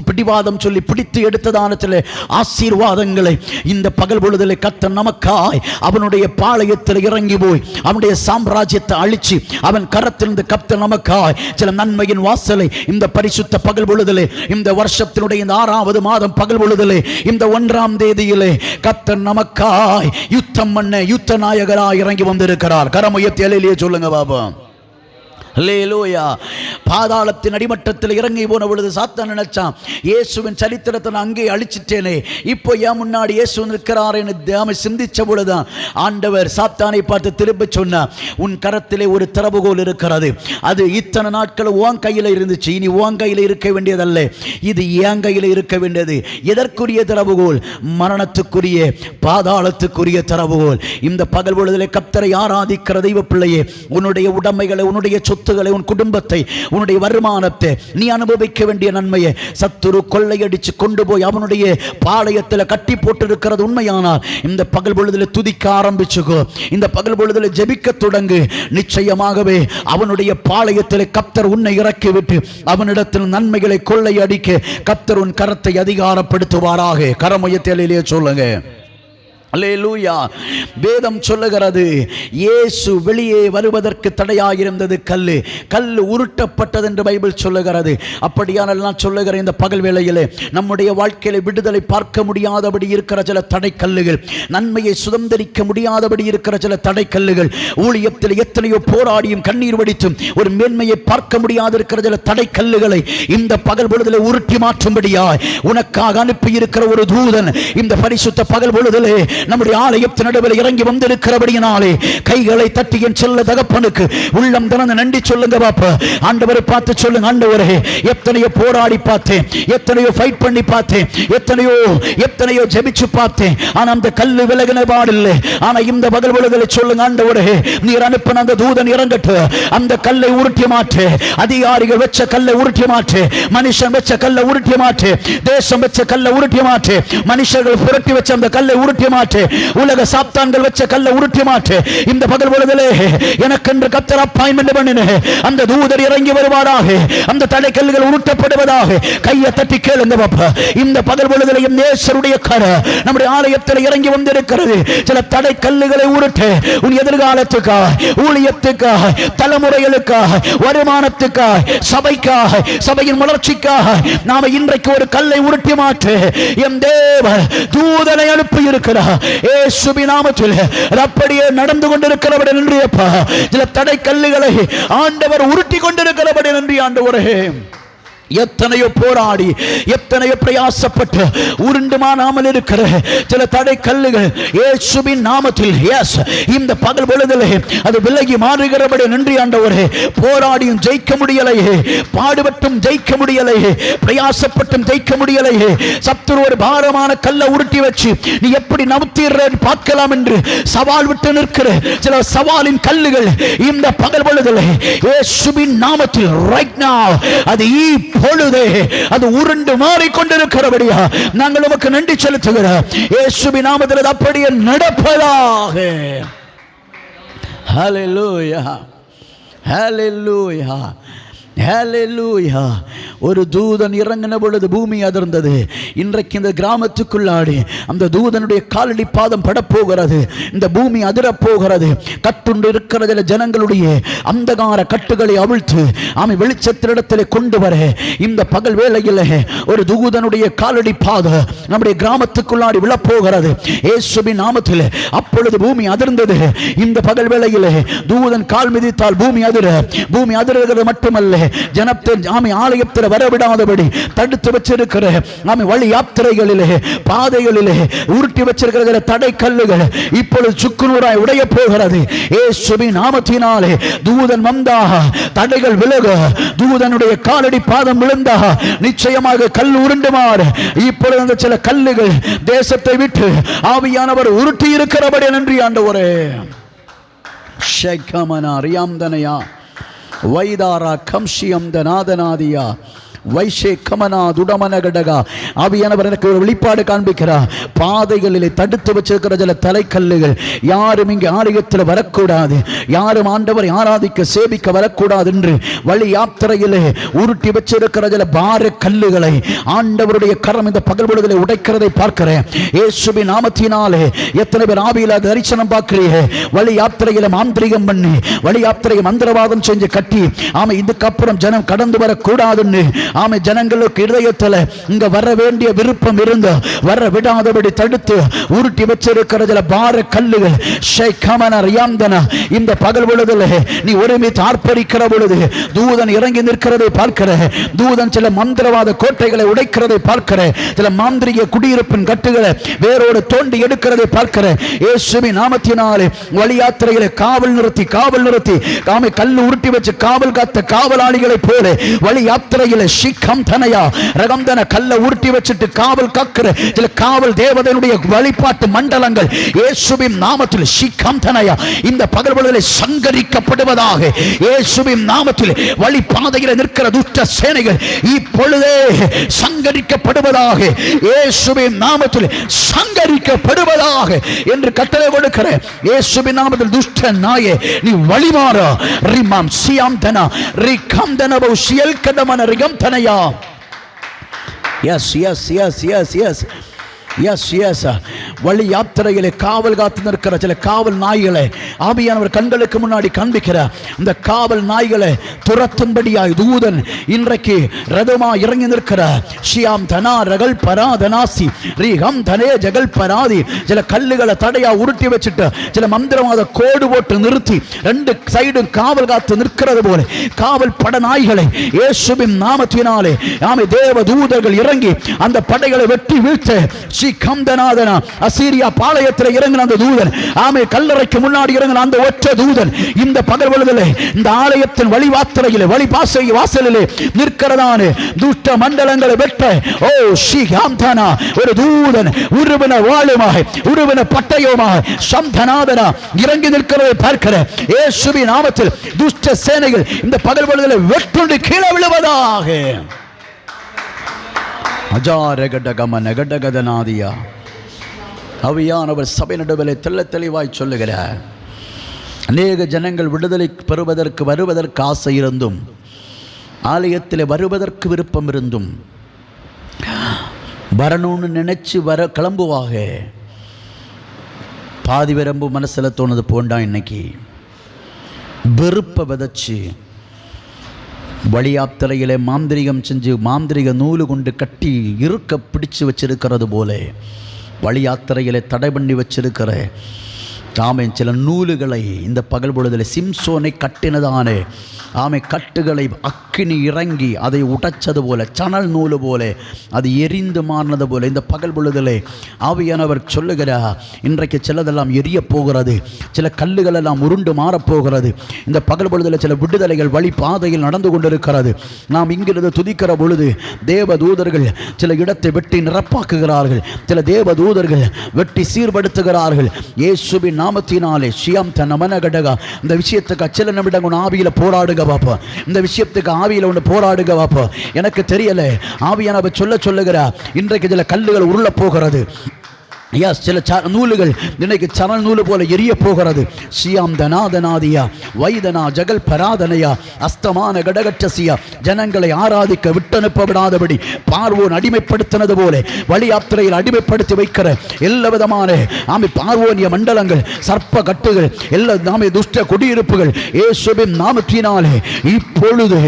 பிடிவாதம் சொல்லி பிடித்து எடுத்ததான சில ஆசீர்வாதங்களை இந்த பகல் பொழுதிலே கர்த்தர் நமக்காய் அவனுடைய பாளையத்தில் இறங்கி போய் அவனுடைய சாம்ராஜ்யத்தை அழிச்சு அவன் கரத்திலிருந்து கர்த்தர் நமக்காய் சில நன்மையின் வாசலை இந்த பரிசுத்த பகல் பொழுதிலே, இந்த வருஷத்தினுடைய இந்த 6வது மாதம் பகல் பொழுதிலே, இந்த 1ஆம் தேதியிலே கர்த்தர் நமக்காய் யுத்தம் பண்ண யுத்த நாயகராய் இறங்கி வந்திருக்கிறார். கரமுயர்த்தி அல்லேலூயா சொல்லுங்க பாபா. அல்லேலூயா. பாதாளத்தின் அடிமட்டத்தில் இறங்கி போன பொழுது சாத்தான் நினைச்சான், இயேசுவின் சரித்திரத்தை நான் அங்கே அழிச்சிட்டேனே, இப்போ ஏன் முன்னாடி இயேசு நிற்கிறார் என்று சிந்திச்ச பொழுதுதான் ஆண்டவர் சாத்தானை பார்த்து திரும்ப சொன்னார், உன் கரத்திலே ஒரு திறவுகோல் இருக்கிறது, அது இத்தனை நாட்கள் உன் கையில் இருந்துச்சு, இனி உன் கையில் இருக்க வேண்டியதல்ல, இது என் கையில் இருக்க வேண்டியது. எதற்குரிய திறவுகோல்? மரணத்துக்குரிய பாதாளத்துக்குரிய திறவுகோல். இந்த பகல் பொழுதிலே கர்த்தரை ஆராதிக்கிற தெய்வ பிள்ளையே, உன்னுடைய உடைமைகளை, உன்னுடைய சொத்துக்களை, உன் குடும்பத்தை, உன்னுடைய வருமானத்தை, நீ அனுபவிக்க வேண்டிய நன்மையை சத்துரு கொள்ளையடிச்சு கொண்டு போய் அவனுடைய பாளையத்தில் கட்டி போட்டிருக்கிறது உண்மையானால் இந்த பகல் பொழுதில் துதிக்க ஆரம்பிச்சுக்கோ. இந்த பகல் பொழுதில் ஜெபிக்க தொடங்கு. நிச்சயமாகவே அவனுடைய பாளையத்தில் கர்த்தர் உன்னை இறக்கி விட்டு அவனிடத்தில் நன்மைகளை கொள்ளையடிக்க கர்த்தர் உன் கரத்தை அதிகாரப்படுத்துவாராக. கரமுயர்த்தி அல்லேலூயா சொல்லுங்க. அல்லேலூயா. வேதம் சொல்லுகிறது, இயேசு வெளியே வருவதற்கு தடையாயிருந்தது கல்லு. கல்லு உருட்டப்பட்டது என்று பைபிள் சொல்லுகிறது. அப்படியானால் நான் சொல்லுகிறேன், இந்த பகல் வேளையிலே நம்முடைய வாழ்க்கையில விடுதலை பார்க்க முடியாதபடி இருக்கிற சில தடை கல்லுகள், நன்மையை சுதந்திரிக்க முடியாதபடி இருக்கிற சில தடை கல்லுகள், ஊழியத்தில் எத்தனையோ போராடியும் கண்ணீர் வடித்தும் ஒரு மேன்மையை பார்க்க முடியாது இருக்கிற சில தடை கல்லுகளை இந்த பகல் பொழுதிலே உருட்டி மாற்றும்படியாய் உனக்காக அனுப்பி இருக்கிற ஒரு தூதன் இந்த பரிசுத்த பகல் பொழுதிலே நம்முடைய ஆலயத்தின் நடுவில் இறங்கி வந்திருக்கிறபடியினாலே கைகளை தட்டி என் செல்ல தகப்பனுக்கு உள்ளம் திறந்து நன்றி சொல்லுங்க பாப்பா. ஆண்டவரை பார்த்து சொல்லுங்க, ஆண்டவரே எத்தனையோ போராடி பார்த்தேன், எத்தனையோ ஃபைட் பண்ணி பார்த்தேன், எத்தனையோ ஜெபிச்சு பார்த்தேன், ஆனா அந்த கல்லு விலகின பாடில்லை. ஆனா இந்த பகல் பொழுதிலே சொல்லுங்க, ஆண்டவரே நீர் அனுப்பின அந்த தூதன் இறங்கட்டு, அந்த கல்லை உருட்டி மாற்று, அதிகாரிகள் வச்ச கல்லை உருட்டி மாற்று, மனுஷன் வச்ச கல்லை உருட்டி மாற்று, தேசம் வச்ச கல்லை உருட்டி மாற்று, மனுஷர்கள் புரட்டி வச்ச அந்த கல்லை உருட்டி மாற்று. மாற்று. உலக சாத்தான்கள் வச்ச கல்லை உருட்டி மாற்று. இந்த பகல் பொழுதிலே எனக்கென்று கர்த்தர் அப்பாயின்மென்ட் பண்ணின அந்த தூதர் இறங்கி வருவாராக. அந்த தடை கல்லுகள் உருட்டப்படுவதாக. கையை தட்டி கேளுங்க பாப்பா. இந்த பகல் பொழுதிலே நேசருடைய கர நம்முடைய ஆலயத்தில் இறங்கி வந்திருக்கிறது. சில தடை கல்லுகளை உருட்டு. உன் எதிர்காலத்துக்காக, ஊழியத்துக்காக, தலைமுறைகளுக்காக, வருமானத்துக்காக, சபைக்காக, சபையின் வளர்ச்சிக்காக நாம இன்றைக்கு ஒரு கல்லை உருட்டி மாற்று. என் தேவன் தூதனை அனுப்பி இருக்கிறார். இயேசுவின் நாமத்தில் அப்படியே நடந்து கொண்டிருக்கிறபடி நன்றியப்பா. சில தடை கல்லுகளை ஆண்டவர் உருட்டி கொண்டிருக்கிறபடி நன்றி ஆண்டவரே. எத்தனையோ போராடி, எத்தனையோ பிரயாசப்பட்டு உருண்டுமானாமல் இருக்கிற சில தடை கல்லுகள் இயேசுவின் நாமத்தில் இந்த பகல் பொழுதிலே அது விலகி மாறுகிறபடி நன்றி ஆண்டவரே. போராடியும் ஜெயிக்க முடியலையே, பாடுபட்டும் ஜெயிக்க முடியலையே, பிரயாசப்பட்டும் ஜெயிக்க முடியலையே. சத்துரு ஒரு பாரமான கல்லை உருட்டி வச்சு நீ எப்படி நவுத்தீர்ற பார்க்கலாம் என்று சவால் விட்டு நிற்கிற சில சவாலின் கல்லுகள் இந்த பகல் பொழுதிலே இயேசுவின் நாமத்தில் ரைட் நவ அது பொழுதே அது உருண்டு மாறிக்கொண்டிருக்கிறபடியா நாங்கள் உமக்கு நன்றி செலுத்துகிறோம். இயேசுவின் நாமத்தில் அப்படியே நடப்பதாக. ஹல்லேலூயா, ஹல்லேலூயா, ஹல்லேலூயா. ஒரு தூதன் இறங்கின பொழுது பூமி அதிர்ந்தது. இன்றைக்கு இந்த கிராமத்துக்குள்ளாடி அந்த தூதனுடைய காலடி பாதம் படப்போகிறது. இந்த பூமி அதிரப்போகிறது. கட்டுண்டு இருக்கிற ஜனங்களுடைய அந்தகார கட்டுகளை அவிழ்த்து ஆமை வெளிச்சத்திடத்தில் கொண்டு வர இந்த பகல் வேளையில் ஒரு தூதனுடைய காலடி பாதம் நம்முடைய கிராமத்துக்குள்ளாடி விழப்போகிறது இயேசுவின் நாமத்தில். அப்பொழுது பூமி அதிர்ந்தது. இந்த பகல் வேளையில் தூதன் கால் மிதித்தால் பூமி அதிர. பூமி அதிர்கிறது மட்டுமல்ல, ஜனத்தின் ஆமை ஆலயத்தில் வரவிடாதபடி தடுத்து வச்சிருக்கிற ஆமை வழி யாத்திரைகளிலே, பாதைகளிலே உருட்டி வச்சிருக்கிற தடை கல்லுகள் இப்பொழுது சுக்குநூறாய் உடைய போகிறது இயேசுவின் நாமத்தினாலே. தூதன் வந்தா தடைகள் விலக, தூதனுடைய காலடி பாதம் விழுந்தா நிச்சயமாக கல் உருண்டுமாறு இப்பொழுது அந்த சில கல்லுகள் தேசத்தை விட்டு ஆவியானவர் உருட்டி இருக்கிறபடி நன்றி ஆண்டவரே. ஷைகமனா ரியாம்தனையா வைதாரா கம்ஷியம் தநாதனாதியா வைஷே கமனா துடமனகடகா. ஆவியானவர் எனக்கு ஒரு வெளிப்பாடு காண்பிக்கிறார். பாதைகளிலே தடுத்து வச்சிருக்கிற சில தலைக்கல்லுகள் யாரும் இங்கே ஆலயத்தில் வரக்கூடாது, யாரும் ஆண்டவரை ஆராதிக்க சேவிக்க வரக்கூடாது என்று வழி யாத்திரையிலே உருட்டி வச்சிருக்கிற சில பார கல்லுகளை ஆண்டவருடைய கரம் இந்த பகல் பொழுதிலே உடைக்கிறதை பார்க்கிறேன் இயேசுவின் நாமத்தினாலே. எத்தனை பேர் ஆவியில தரிசனம் பார்க்கிறீங்க? வழி யாத்திரையில மாந்திரிகம் பண்ணி, வழி யாத்திரையை மந்திரவாதம் செஞ்சு கட்டி ஆமா இதுக்கப்புறம் ஜனம் கடந்து வரக்கூடாதுன்னு ஆமை ஜனங்களுக்கு இதயத்தில் இங்க வர வேண்டிய விருப்பம் இருந்து வர விடாதபடி தடுத்து உருட்டி வச்சிருக்கிற சில பார கல்லுகள் இந்த பகல் பொழுதுல நீ ஒருமித்து ஆர்ப்பரிக்கிற பொழுது தூதன் இறங்கி நிற்கிறதை பார்க்கிற. தூதன் சில மந்திரவாத கோட்டைகளை உடைக்கிறதை பார்க்கிற. சில மாந்திரிக குடியிருப்பின் கட்டுகளை வேரோடு தோண்டி எடுக்கிறதை பார்க்கிற. இயேசுவின் நாமத்தினாலே வழி யாத்திரையிலே காவல் நிறுத்தி ஆமை கல்லு உருட்டி வச்சு காவல் காத்த காவலாளிகளை போல வழி யாத்திரையிலே கல்ல உருட்டி வச்சிட்டு காவல் காக்கிற சில காவல் தேவதையுடைய வழிபாட்டு மண்டலங்கள் இயேசுவின் நாமத்தில் ஷிகம் தனயா இந்த பகல் பொழுதிலே சங்கரிக்கப்படுவதாக. இயேசுவின் நாமத்தில் வழி பாதையில் நிற்கிற துஷ்ட சேனைகள் இப்பொழுதே சங்கரிக்கப்படுவதாக. இயேசுவின் நாமத்தில் சங்கரிக்கப்படுவதாக என்று கட்டளை கொடுக்கிற இயேசுவின் நாமத்தில் துஷ்ட நாயே நீ வழிமாறா. ரிமாம் சியாம் தனா ரிகம் தனபோ சியல் கடமன ரிகம் தனையா. yes வழி யாத்திரையிலே காவல் காத்து நிற்கிற சில காவல் நாய்களை ஆவியானவர் கண்களுக்கு முன்னாடி காண்பிக்கிறார். இந்த காவல் நாய்களை துரத்தும்படியாய் தூதன் இன்றைக்கு ரதமா இறங்கி நிற்கிறார். ஷியாம் தனா ரகல் பராதனாசி ரீகம் தனே ஜகல் பராதி சில கல்லுகளை தடையா உருட்டி வச்சுட்டு சில மந்திரவாத கோடு போட்டு நிறுத்தி ரெண்டு சைடும் காவல் காத்து நிற்கிறது போல காவல் பட நாய்களை இயேசுவின் நாமத்தினாலே ஆமை தேவ தூதர்கள் இறங்கி அந்த படைகளை வெட்டி வீழ்த்த அசீரியா பாளையத்தில் இறங்கின அந்த தூதன் ஆமை கல்லறைக்கு முன்னாடி இறங்கின அந்த ஒற்ற தூதன் இந்த பகல் பொழுதிலே இந்த ஆலயத்தின் வழி யாத்திரையிலே வழி வாசலிலே நிற்கிறதான துஷ்ட மண்டலங்களை வெட்ட ஓ ஸ்ரீகாம்தானா ஒரு தூதன் உருவன வாளுமாக உருவன பட்டயமாக சம்தநாதனா இறங்கி நிற்கிறதை பார்க்கிற இயேசுவின் நாமத்தில் துஷ்ட சேனைகள் இந்த பகல் பொழுதிலே வெட்டுண்டு கீழே விழுவதாக. அஜாரகடகம நகடகதனாதியா ஆவியானவர் சபை நடுவிலே தெள்ளத் தெளிவாய் சொல்லுகிறார். அநேக ஜனங்கள் விடுதலை பெறுவதற்கு வருவதற்கு ஆசை இருந்தும், ஆலயத்தில் வருவதற்கு விருப்பம் இருந்தும், வரணும்னு நினைச்சு கிளம்புவாக. பாதி விரம்பு மனசில் தோணுது போண்டா. இன்னைக்கு வெறுப்பை விதைச்சு வழியாத்திரையிலே மாந்திரிகம் செஞ்சு மாந்திரிக நூலு கொண்டு கட்டி இருக்க பிடிச்சு வச்சிருக்கிறது போல வழியாத்திரையிலே தடை பண்ணி வச்சிருக்கிற சில நூலுகளை இந்த பகல் பொழுதில் சிம்சோனை கட்டினதானே கட்டுகளை அக்கினி இறங்கி அதை உடைச்சது போல, சணல் நூலு போல அது எரிந்து மாறினது போல இந்த பகல் பொழுதிலே ஆவியானவர் சொல்லுகிறார், இன்றைக்கு சிலதெல்லாம் எரிய போகிறது, சில கல்லுகள் எல்லாம் உருண்டு மாறப்போகிறது. இந்த பகல் பொழுதில் சில விடுதலைகள் வழி பாதையில் நடந்து கொண்டிருக்கிறது. நாம் இங்கிருந்து துதிக்கிற பொழுது தேவ தூதர்கள் சில இடத்தை வெட்டி நிரப்பாக்குகிறார்கள், சில தேவ தூதர்கள் வெட்டி சீர்படுத்துகிறார்கள். இயேசுவின் நாமத்தினாலே ஷியம் தனமனகடகா. இந்த விஷயத்துக்கு சில நிமிடங்கள் ஆவியில் போராடுங்க பாப்பா. இந்த விஷயத்துக்கு ஆவியில் ஒன்று போராடுங்க பாப்பா. எனக்கு தெரியல, ஆவியானவர் சொல்லுகிறா, இன்றைக்கு சில கல்லுகள் உருள போகிறது. சில நூலுகள் இன்னைக்கு சணல் நூலு போல எரிய போகிறது. சியாம் தனாதனாதியா வைதனா ஜகல் பராதனையா அஸ்தமான கடகட்டசியா. ஜனங்களை ஆராதிக்க விட்டனுப்ப விடாதபடி பார்வோன் அடிமைப்படுத்தினது போல வழியாத்திரையில் அடிமைப்படுத்தி வைக்கிற எல்லா விதமான பார்வோனிய மண்டலங்கள், சர்ப்ப கட்டுகள், எல்லா துஷ்ட குடியிருப்புகள் இயேசுவின் நாமத்தினாலே இப்பொழுது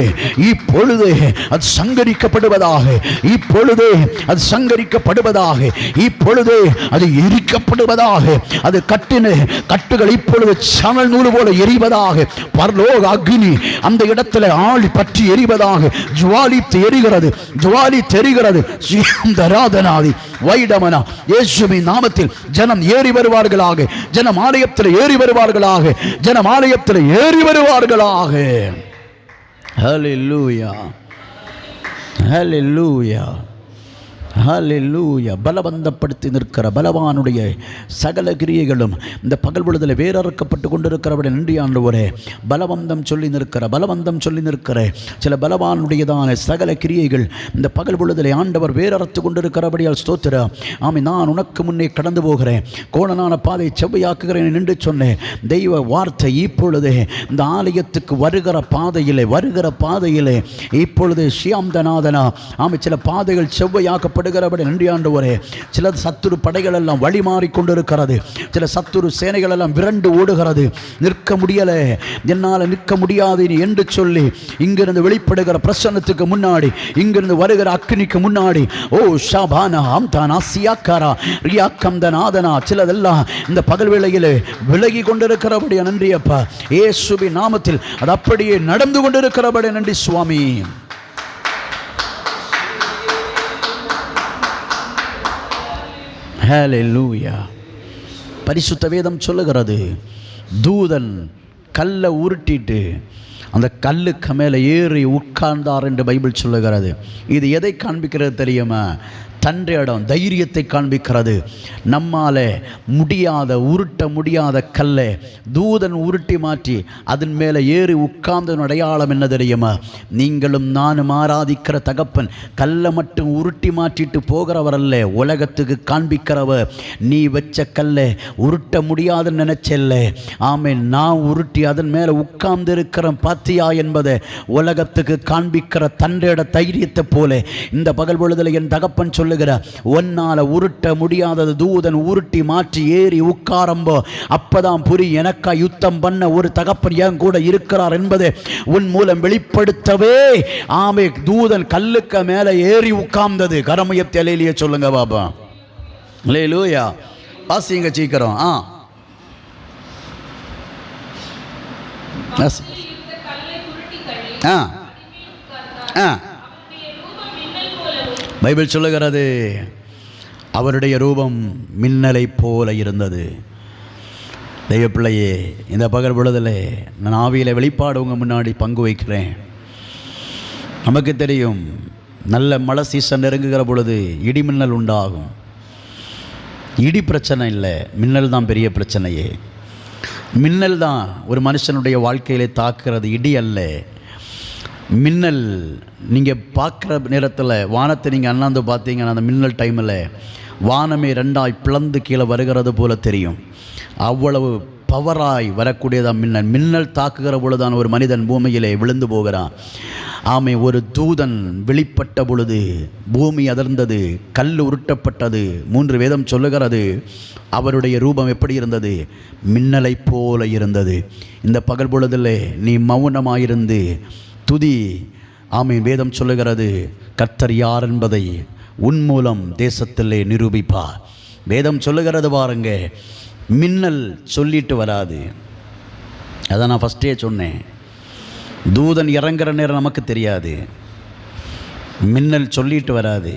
அது சங்கரிக்கப்படுவதாக, இப்பொழுது அது சங்கரிக்கப்படுவதாக, இப்பொழுது அது எரிக்கப்படுவதாக. அது கட்டின கட்டுகள் இப்பொழுது சணல் நூறு போல எரிவதாக. பரலோக அக்னி அந்த இடத்துல ஆளி பற்றி எரிவதாக. ஜுவாலித்து எரிகிறது, ஜுவாலித்து எரிகிறது. ஸ்ரீராதனாதி வைடமனா இயேசுவின் நாமத்தில் ஜனம் ஏறி வருவார்களாக, ஜனம் ஆலயத்தில் ஏறி வருவார்களாக, ஜனம் ஆலயத்தில் ஏறி வருவார்களாக. ஹல்லேலூயா, ஹல்லேலூயா, ஹல்லேலூயா. பலவந்தப்படுத்தி நிற்கிற பலவானுடைய சகல கிரியைகளும் இந்த பகல் பொழுதில் வேறறுக்கப்பட்டு கொண்டிருக்கிறவருடைய நன்றி ஆண்டவரே. பலவந்தம் சொல்லி நிற்கிற சில பலவானுடையதான சகல கிரியைகள் இந்த பகல் பொழுதில் ஆண்டவர் வேறறுத்து கொண்டிருக்கிறபடியால் ஸ்தோத்திர. நான் உனக்கு முன்னே கடந்து போகிறேன், கோணனான பாதை செவ்வையாக்குகிறேன் என்று சொன்னேன். தெய்வ வார்த்தை இப்பொழுது இந்த ஆலயத்துக்கு வருகிற பாதையிலே இப்பொழுது ஷியாம்தநாதனா சில பாதைகள் செவ்வையாக்க நன்றி ஆண்டவரே. சில சத்துரு படைகள் எல்லாம் வழி மாறிக்கொண்டிருக்கிறது, சில சத்துரு சேனைகள் எல்லாம் விரண்டு ஓடுகிறது. நிற்க முடியல, என்னால் நிற்க முடியாது என்று சொல்லி இங்கிருந்து வெளிப்படுகிற பிரசன்னத்துக்கு முன்னாடி, இங்கிருந்து வருகிற அக்னிக்கு முன்னாடி சிலதெல்லாம் இந்த பகல் வேளையிலே விலகி கொண்டிருக்கிறபடியா நன்றி அப்பா. இயேசுவின் நாமத்தில் அது அப்படியே நடந்து கொண்டிருக்கிறபடியா நன்றி சுவாமி. ஹல்லேலூயா. பரிசுத்த வேதம் சொல்லுகிறது, தூதன் கல்லை உருட்டிட்டு அந்த கல்லுக்கு மேலே ஏறி உட்கார்ந்தார் என்று பைபிள் சொல்லுகிறது. இது எதை காண்பிக்கிறது தெரியுமா? தன்னுடைய இடம் தைரியத்தை காண்பிக்கிறது. நம்மால் உருட்ட முடியாத கல்லை தூதன் உருட்டி மாற்றி அதன் மேலே ஏறி உட்கார்ந்த அடையாளம் என்ன தெரியுமா? நீங்களும் நானும் ஆராதிக்கிற தகப்பன் கல்லை மட்டும் உருட்டி மாற்றிட்டு போகிறவர் அல்ல, உலகத்துக்கு காண்பிக்கிறவர். நீ வச்ச கல்லை உருட்ட முடியாதுன்னு நினைச்சல்ல, நான் உருட்டி அதன் மேலே உட்கார்ந்து இருக்கிற பாத்தியா என்பதை உலகத்துக்கு காண்பிக்கிற தன்னுடைய தைரியத்தை போல இந்த பகல் பொழுதில் என் தகப்பன் சொல்ல ஒன்னால உருட்ட முடியாதது தூதன் உருட்டி மாற்றி ஏறி உட்காரம்போ அப்பதான் புரியும், எனக்கா யுத்தம் பண்ண ஒரு தகப்பன் என் கூட இருக்கிறார் என்பதை உன் மூலம் வெளிப்படுத்தவே தூதன் கல்லுக்கு மேல ஏறி உட்கார்ந்தது. கரமுயர்த்தி அல்லேலூயா சொல்லுங்க பாபா. அல்லேலூயா. வாசிங்க சீக்கிரம். பைபிள் சொல்லுகிறது, அவருடைய ரூபம் மின்னலை போல இருந்தது. தெய்வ பிள்ளையே, இந்த பகல் பொழுதில் நான் ஆவியில் வெளிப்பாடு உங்கள் முன்னாடி பங்கு வைக்கிறேன். நமக்கு தெரியும், நல்ல மழை சீசன் நெருங்குகிற பொழுது இடி மின்னல் உண்டாகும். இடி பிரச்சனை இல்லை, மின்னல் தான் பெரிய பிரச்சனையே. மின்னல் தான் ஒரு மனுஷனுடைய வாழ்க்கையிலே தாக்குறது, இடி அல்ல. மின்னல் நீங்கள் பார்க்குற நேரத்தில் வானத்தை நீங்கள் அண்ணாந்து பார்த்தீங்கன்னா அந்த மின்னல் டைமில் வானமே ரெண்டாய் பிளந்து கீழே வருகிறது போல தெரியும். அவ்வளவு பவராய் வரக்கூடியதான் மின்னல். மின்னல் தாக்குகிற பொழுதுதான் ஒரு மனிதன் பூமியிலே விழுந்து போகிறான். ஆமை ஒரு தூதன் வெளிப்பட்ட பொழுது பூமி அதிர்ந்தது, கல் உருட்டப்பட்டது. 3 வேதம் சொல்லுகிறது அவருடைய ரூபம் எப்படி இருந்தது? மின்னலை போல இருந்தது. இந்த பகல் பொழுதில் நீ மௌனமாயிருந்து துதி. ஆமீன். வேதம் சொல்லுகிறது கர்த்தர் யார் என்பதை உன் மூலம் தேசத்திலே நிரூபிப்பார். வேதம் சொல்லுகிறது பாருங்க, மின்னல் சொல்லிட்டு வராது. அதை நான் ஃபஸ்ட்டே சொன்னேன். தூதன் இறங்குற நேரம் நமக்கு தெரியாது. மின்னல் சொல்லிட்டு வராது.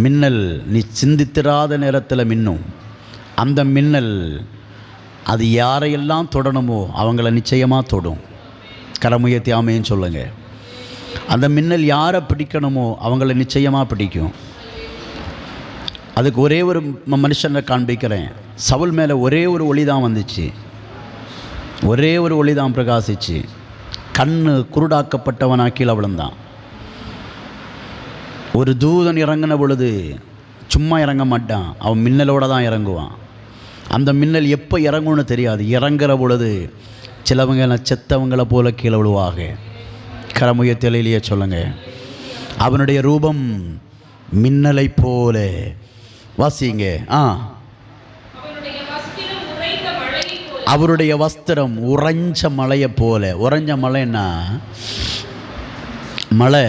மின்னல் நீ சிந்தித்திராத நேரத்தில் மின்னும். அந்த மின்னல் அது யாரையெல்லாம் தொடணுமோ அவங்கள நிச்சயமாக தொடும். கரமுயர்த்தி ஆமைன்னு சொல்லுங்க. அந்த மின்னல் யாரை பிடிக்கணுமோ அவங்கள நிச்சயமாக பிடிக்கும். அதுக்கு ஒரே ஒரு மனுஷனை காண்பிக்கிறேன். சவுல் மேலே ஒரே ஒரு ஒளி தான் வந்துச்சு, ஒரே ஒரு ஒளி தான் பிரகாசிச்சு. கண்ணு குருடாக்கப்பட்டவனா கீழே விழுந்தான். ஒரு தூதன் இறங்கின பொழுது சும்மா இறங்க மாட்டான், அவன் மின்னலோடு தான் இறங்குவான். அந்த மின்னல் எப்போ இறங்கும்னு தெரியாது. இறங்குற பொழுது சிலவங்க செத்தவங்களை போல கீழே விழுவாங்க. கரமுயத்திலேயே சொல்லுங்க. அவனுடைய ரூபம் மின்னலை போல. வாசிங்க. அவருடைய வஸ்திரம் உறைஞ்ச மலையை போல. உறைஞ்ச மலைன்னா மழை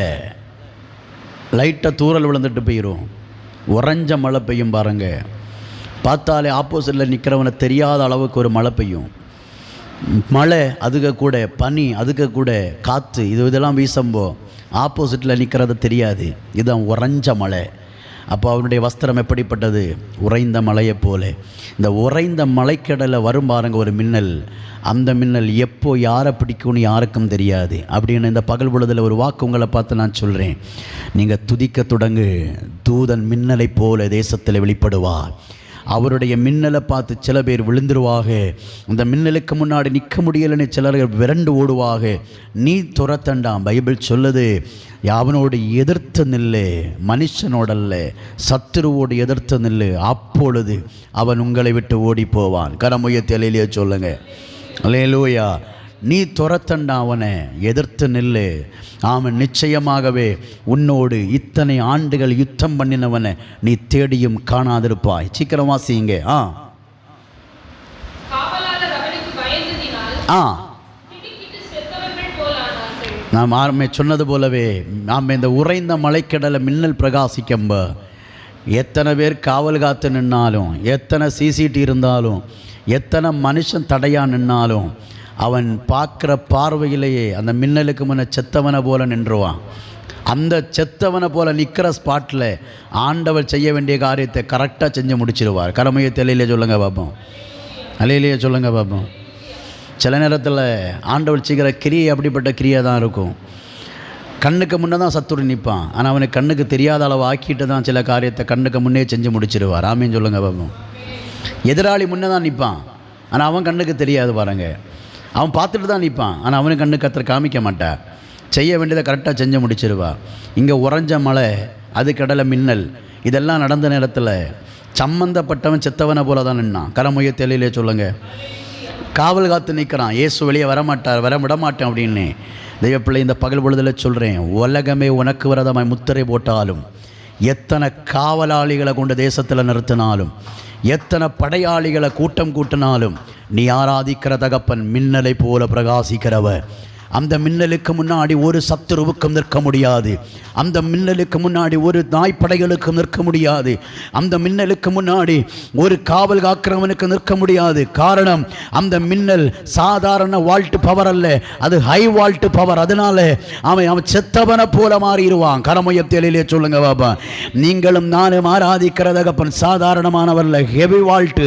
லைட்டாக தூரல் விழுந்துட்டு போயிடும். உறைஞ்ச மழை பெய்யும் பாருங்க. பார்த்தாலே ஆப்போசிட்டில் நிற்கிறவனை தெரியாத அளவுக்கு ஒரு மழை பெய்யும். மழை அதுக்கு கூட பனி, அதுக்கு கூட காற்று, இதெல்லாம் வீசம்போ ஆப்போசிட்டில் நிற்கிறது தெரியாது. இதுதான் உறைஞ்ச மழை. அப்போ அவனுடைய வஸ்திரம் எப்படிப்பட்டது? உறைந்த மலையை போல. இந்த உறைந்த மலைக்கடலை வரும் பாருங்க ஒரு மின்னல். அந்த மின்னல் எப்போ யாரை பிடிக்கும்னு யாருக்கும் தெரியாது. அப்படின்னு இந்த பகல் பொழுதில் ஒரு வாக்கு உங்களை பார்த்து நான் சொல்கிறேன். நீங்கள் துதிக்க தொடங்கு. தூதன் மின்னலை போல தேசத்தில் வெளிப்படுவார். அவருடைய மின்னலை பார்த்து சில பேர் விழுந்துருவாக. அந்த மின்னலுக்கு முன்னாடி நிற்க முடியலைன்னு சிலர்கள் விரண்டு ஓடுவாக. நீ துரத்தண்டாம். பைபிள் சொல்லுது, அவனோடு எதிர்த்து நில்லு, மனுஷனோடல்ல சத்துருவோடு எதிர்த்து நில்லு, அப்பொழுது அவன் உங்களை விட்டு ஓடி போவான். கரமுயத்திலேயே சொல்லுங்க. அல்லேலூயா. நீ துரத்தண்டா, அவனை எதிர்த்து நில்லு. அவன் நிச்சயமாகவே உன்னோடு இத்தனை ஆண்டுகள் யுத்தம் பண்ணினவனை நீ தேடியும் காணாதிருப்பாய். சீக்கிரம் வாசிங்க. நாம் ஆரம்பி சொன்னது போலவே நாம் இந்த உறைந்த மலைக்கடலை மின்னல் பிரகாசிக்கம்ப எத்தனை பேர் காவல் காத்து நின்னாலும், எத்தனை சிசிடி இருந்தாலும், எத்தனை மனுஷன் தடையாக நின்னாலும் அவன் பார்க்குற பார்வையிலேயே அந்த மின்னலுக்கு முன்னே செத்தவனை போல நின்றுவான். அந்த செத்தவனை போல நிற்கிற ஸ்பாட்டில் ஆண்டவர் செய்ய வேண்டிய காரியத்தை கரெக்டாக செஞ்சு முடிச்சிருவார். கடமையை தெளியிலே சொல்லுங்க பார்ப்போம். அலையிலேயே சொல்லுங்க பார்ப்போம். சில நேரத்தில் ஆண்டவர் செய்கிற கிரியை அப்படிப்பட்ட கிரியை தான் இருக்கும். கண்ணுக்கு முன்னே தான் சத்துரு நிற்பான். ஆனால் அவனுக்கு கண்ணுக்கு தெரியாத அளவு ஆக்கிட்டு தான் சில காரியத்தை கண்ணுக்கு முன்னே செஞ்சு முடிச்சிருவார். ஆமீன் சொல்லுங்க பார்ப்போம். எதிராளி முன்னே தான் நிற்பான், ஆனால் அவன் கண்ணுக்கு தெரியாது பாருங்க. அவன் பார்த்துட்டு தான் நிற்பான், ஆனால் அவனுக்கு கண்ணு கத்தர் காமிக்க மாட்டான். செய்ய வேண்டியதை கரெக்டாக செஞ்சு முடிச்சிருவா. இங்கே உறைஞ்ச மழை, அது கடலை மின்னல், இதெல்லாம் நடந்த நேரத்தில் சம்மந்தப்பட்டவன் செத்தவனை போல தான் நின்னான். கரமுய தெளிலே சொல்லுங்க. காவல் காத்து நிற்கிறான். இயேசு வெளியே வரமாட்டார், வர விடமாட்டேன் அப்படின்னு. தெய்வப்பிள்ளை, இந்த பகல் பொழுதில் சொல்கிறேன், உலகமே உனக்கு விரதமாய் முத்திரை போட்டாலும், எத்தனை காவலாளிகளை கொண்டு தேசத்தில் நிறுத்தினாலும், எத்தனை படையாளிகளை கூட்டம் கூட்டினாலும், நீ ஆராதிக்கிற தகப்பன் மின்னலை போல பிரகாசிக்கிறவர். அந்த மின்னலுக்கு முன்னாடி ஒரு சத்துருவுக்கும் நிற்க முடியாது. அந்த மின்னலுக்கு முன்னாடி ஒரு நாய்ப்படைகளுக்கும் நிற்க முடியாது. அந்த மின்னலுக்கு முன்னாடி ஒரு காவல் காக்கிறவனுக்கு நிற்க முடியாது. காரணம், அந்த மின்னல் சாதாரண வால்ட் பவர் அல்ல, அது ஹை வால்ட் பவர். அதனால அவன் செத்தவனை போல மாறிடுவான். கரமுயத்திலே சொல்லுங்க பாபா. நீங்களும் நானும் ஆராதிக்கிற தகப்பன் சாதாரணமானவர்ல. ஹெவி வால்ட்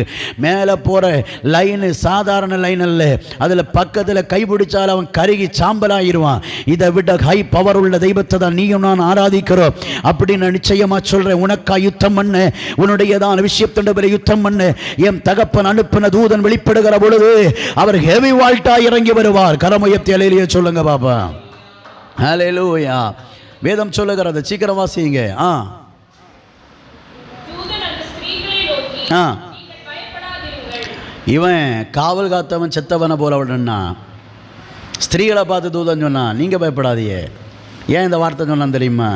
மேலே போகிற லைனு சாதாரண லைன் அல்ல. அதில் பக்கத்தில் கைப்பிடிச்சால் அவன் கருகி சாம்பலாயிருவான். இதை விட ஹை பவர் உள்ள தெய்வத்தை தான் நீயும் நான் ஆராதிக்கிறோம். அப்படின்னு நிச்சயமா சொல்றேன். உனக்கா யுத்தம் பண்ண, உன்னுடையதான விஷயத்தின் யுத்தம் பண்ண என் தகப்பன் அனுப்பின தூதன் வெளிப்படுகிற பொழுது அவர் ஹெவி வால்ட்டா இறங்கி வருவார். கரமுயர்த்தி அலையிலேயே சொல்லுங்க பாபா. ஹல்லேலூயா. வேதம் சொல்லுகிறது, சீக்கிரம் வாசிங்க. இவன் காவல் காத்தவன் செத்தவனை போல விடனா ஸ்திரீகளை பார்த்து தூதன் சொன்னான், நீங்கள் பயப்படாதீங்க. ஏன் இந்த வார்த்தை சொன்னான் தெரியுமா?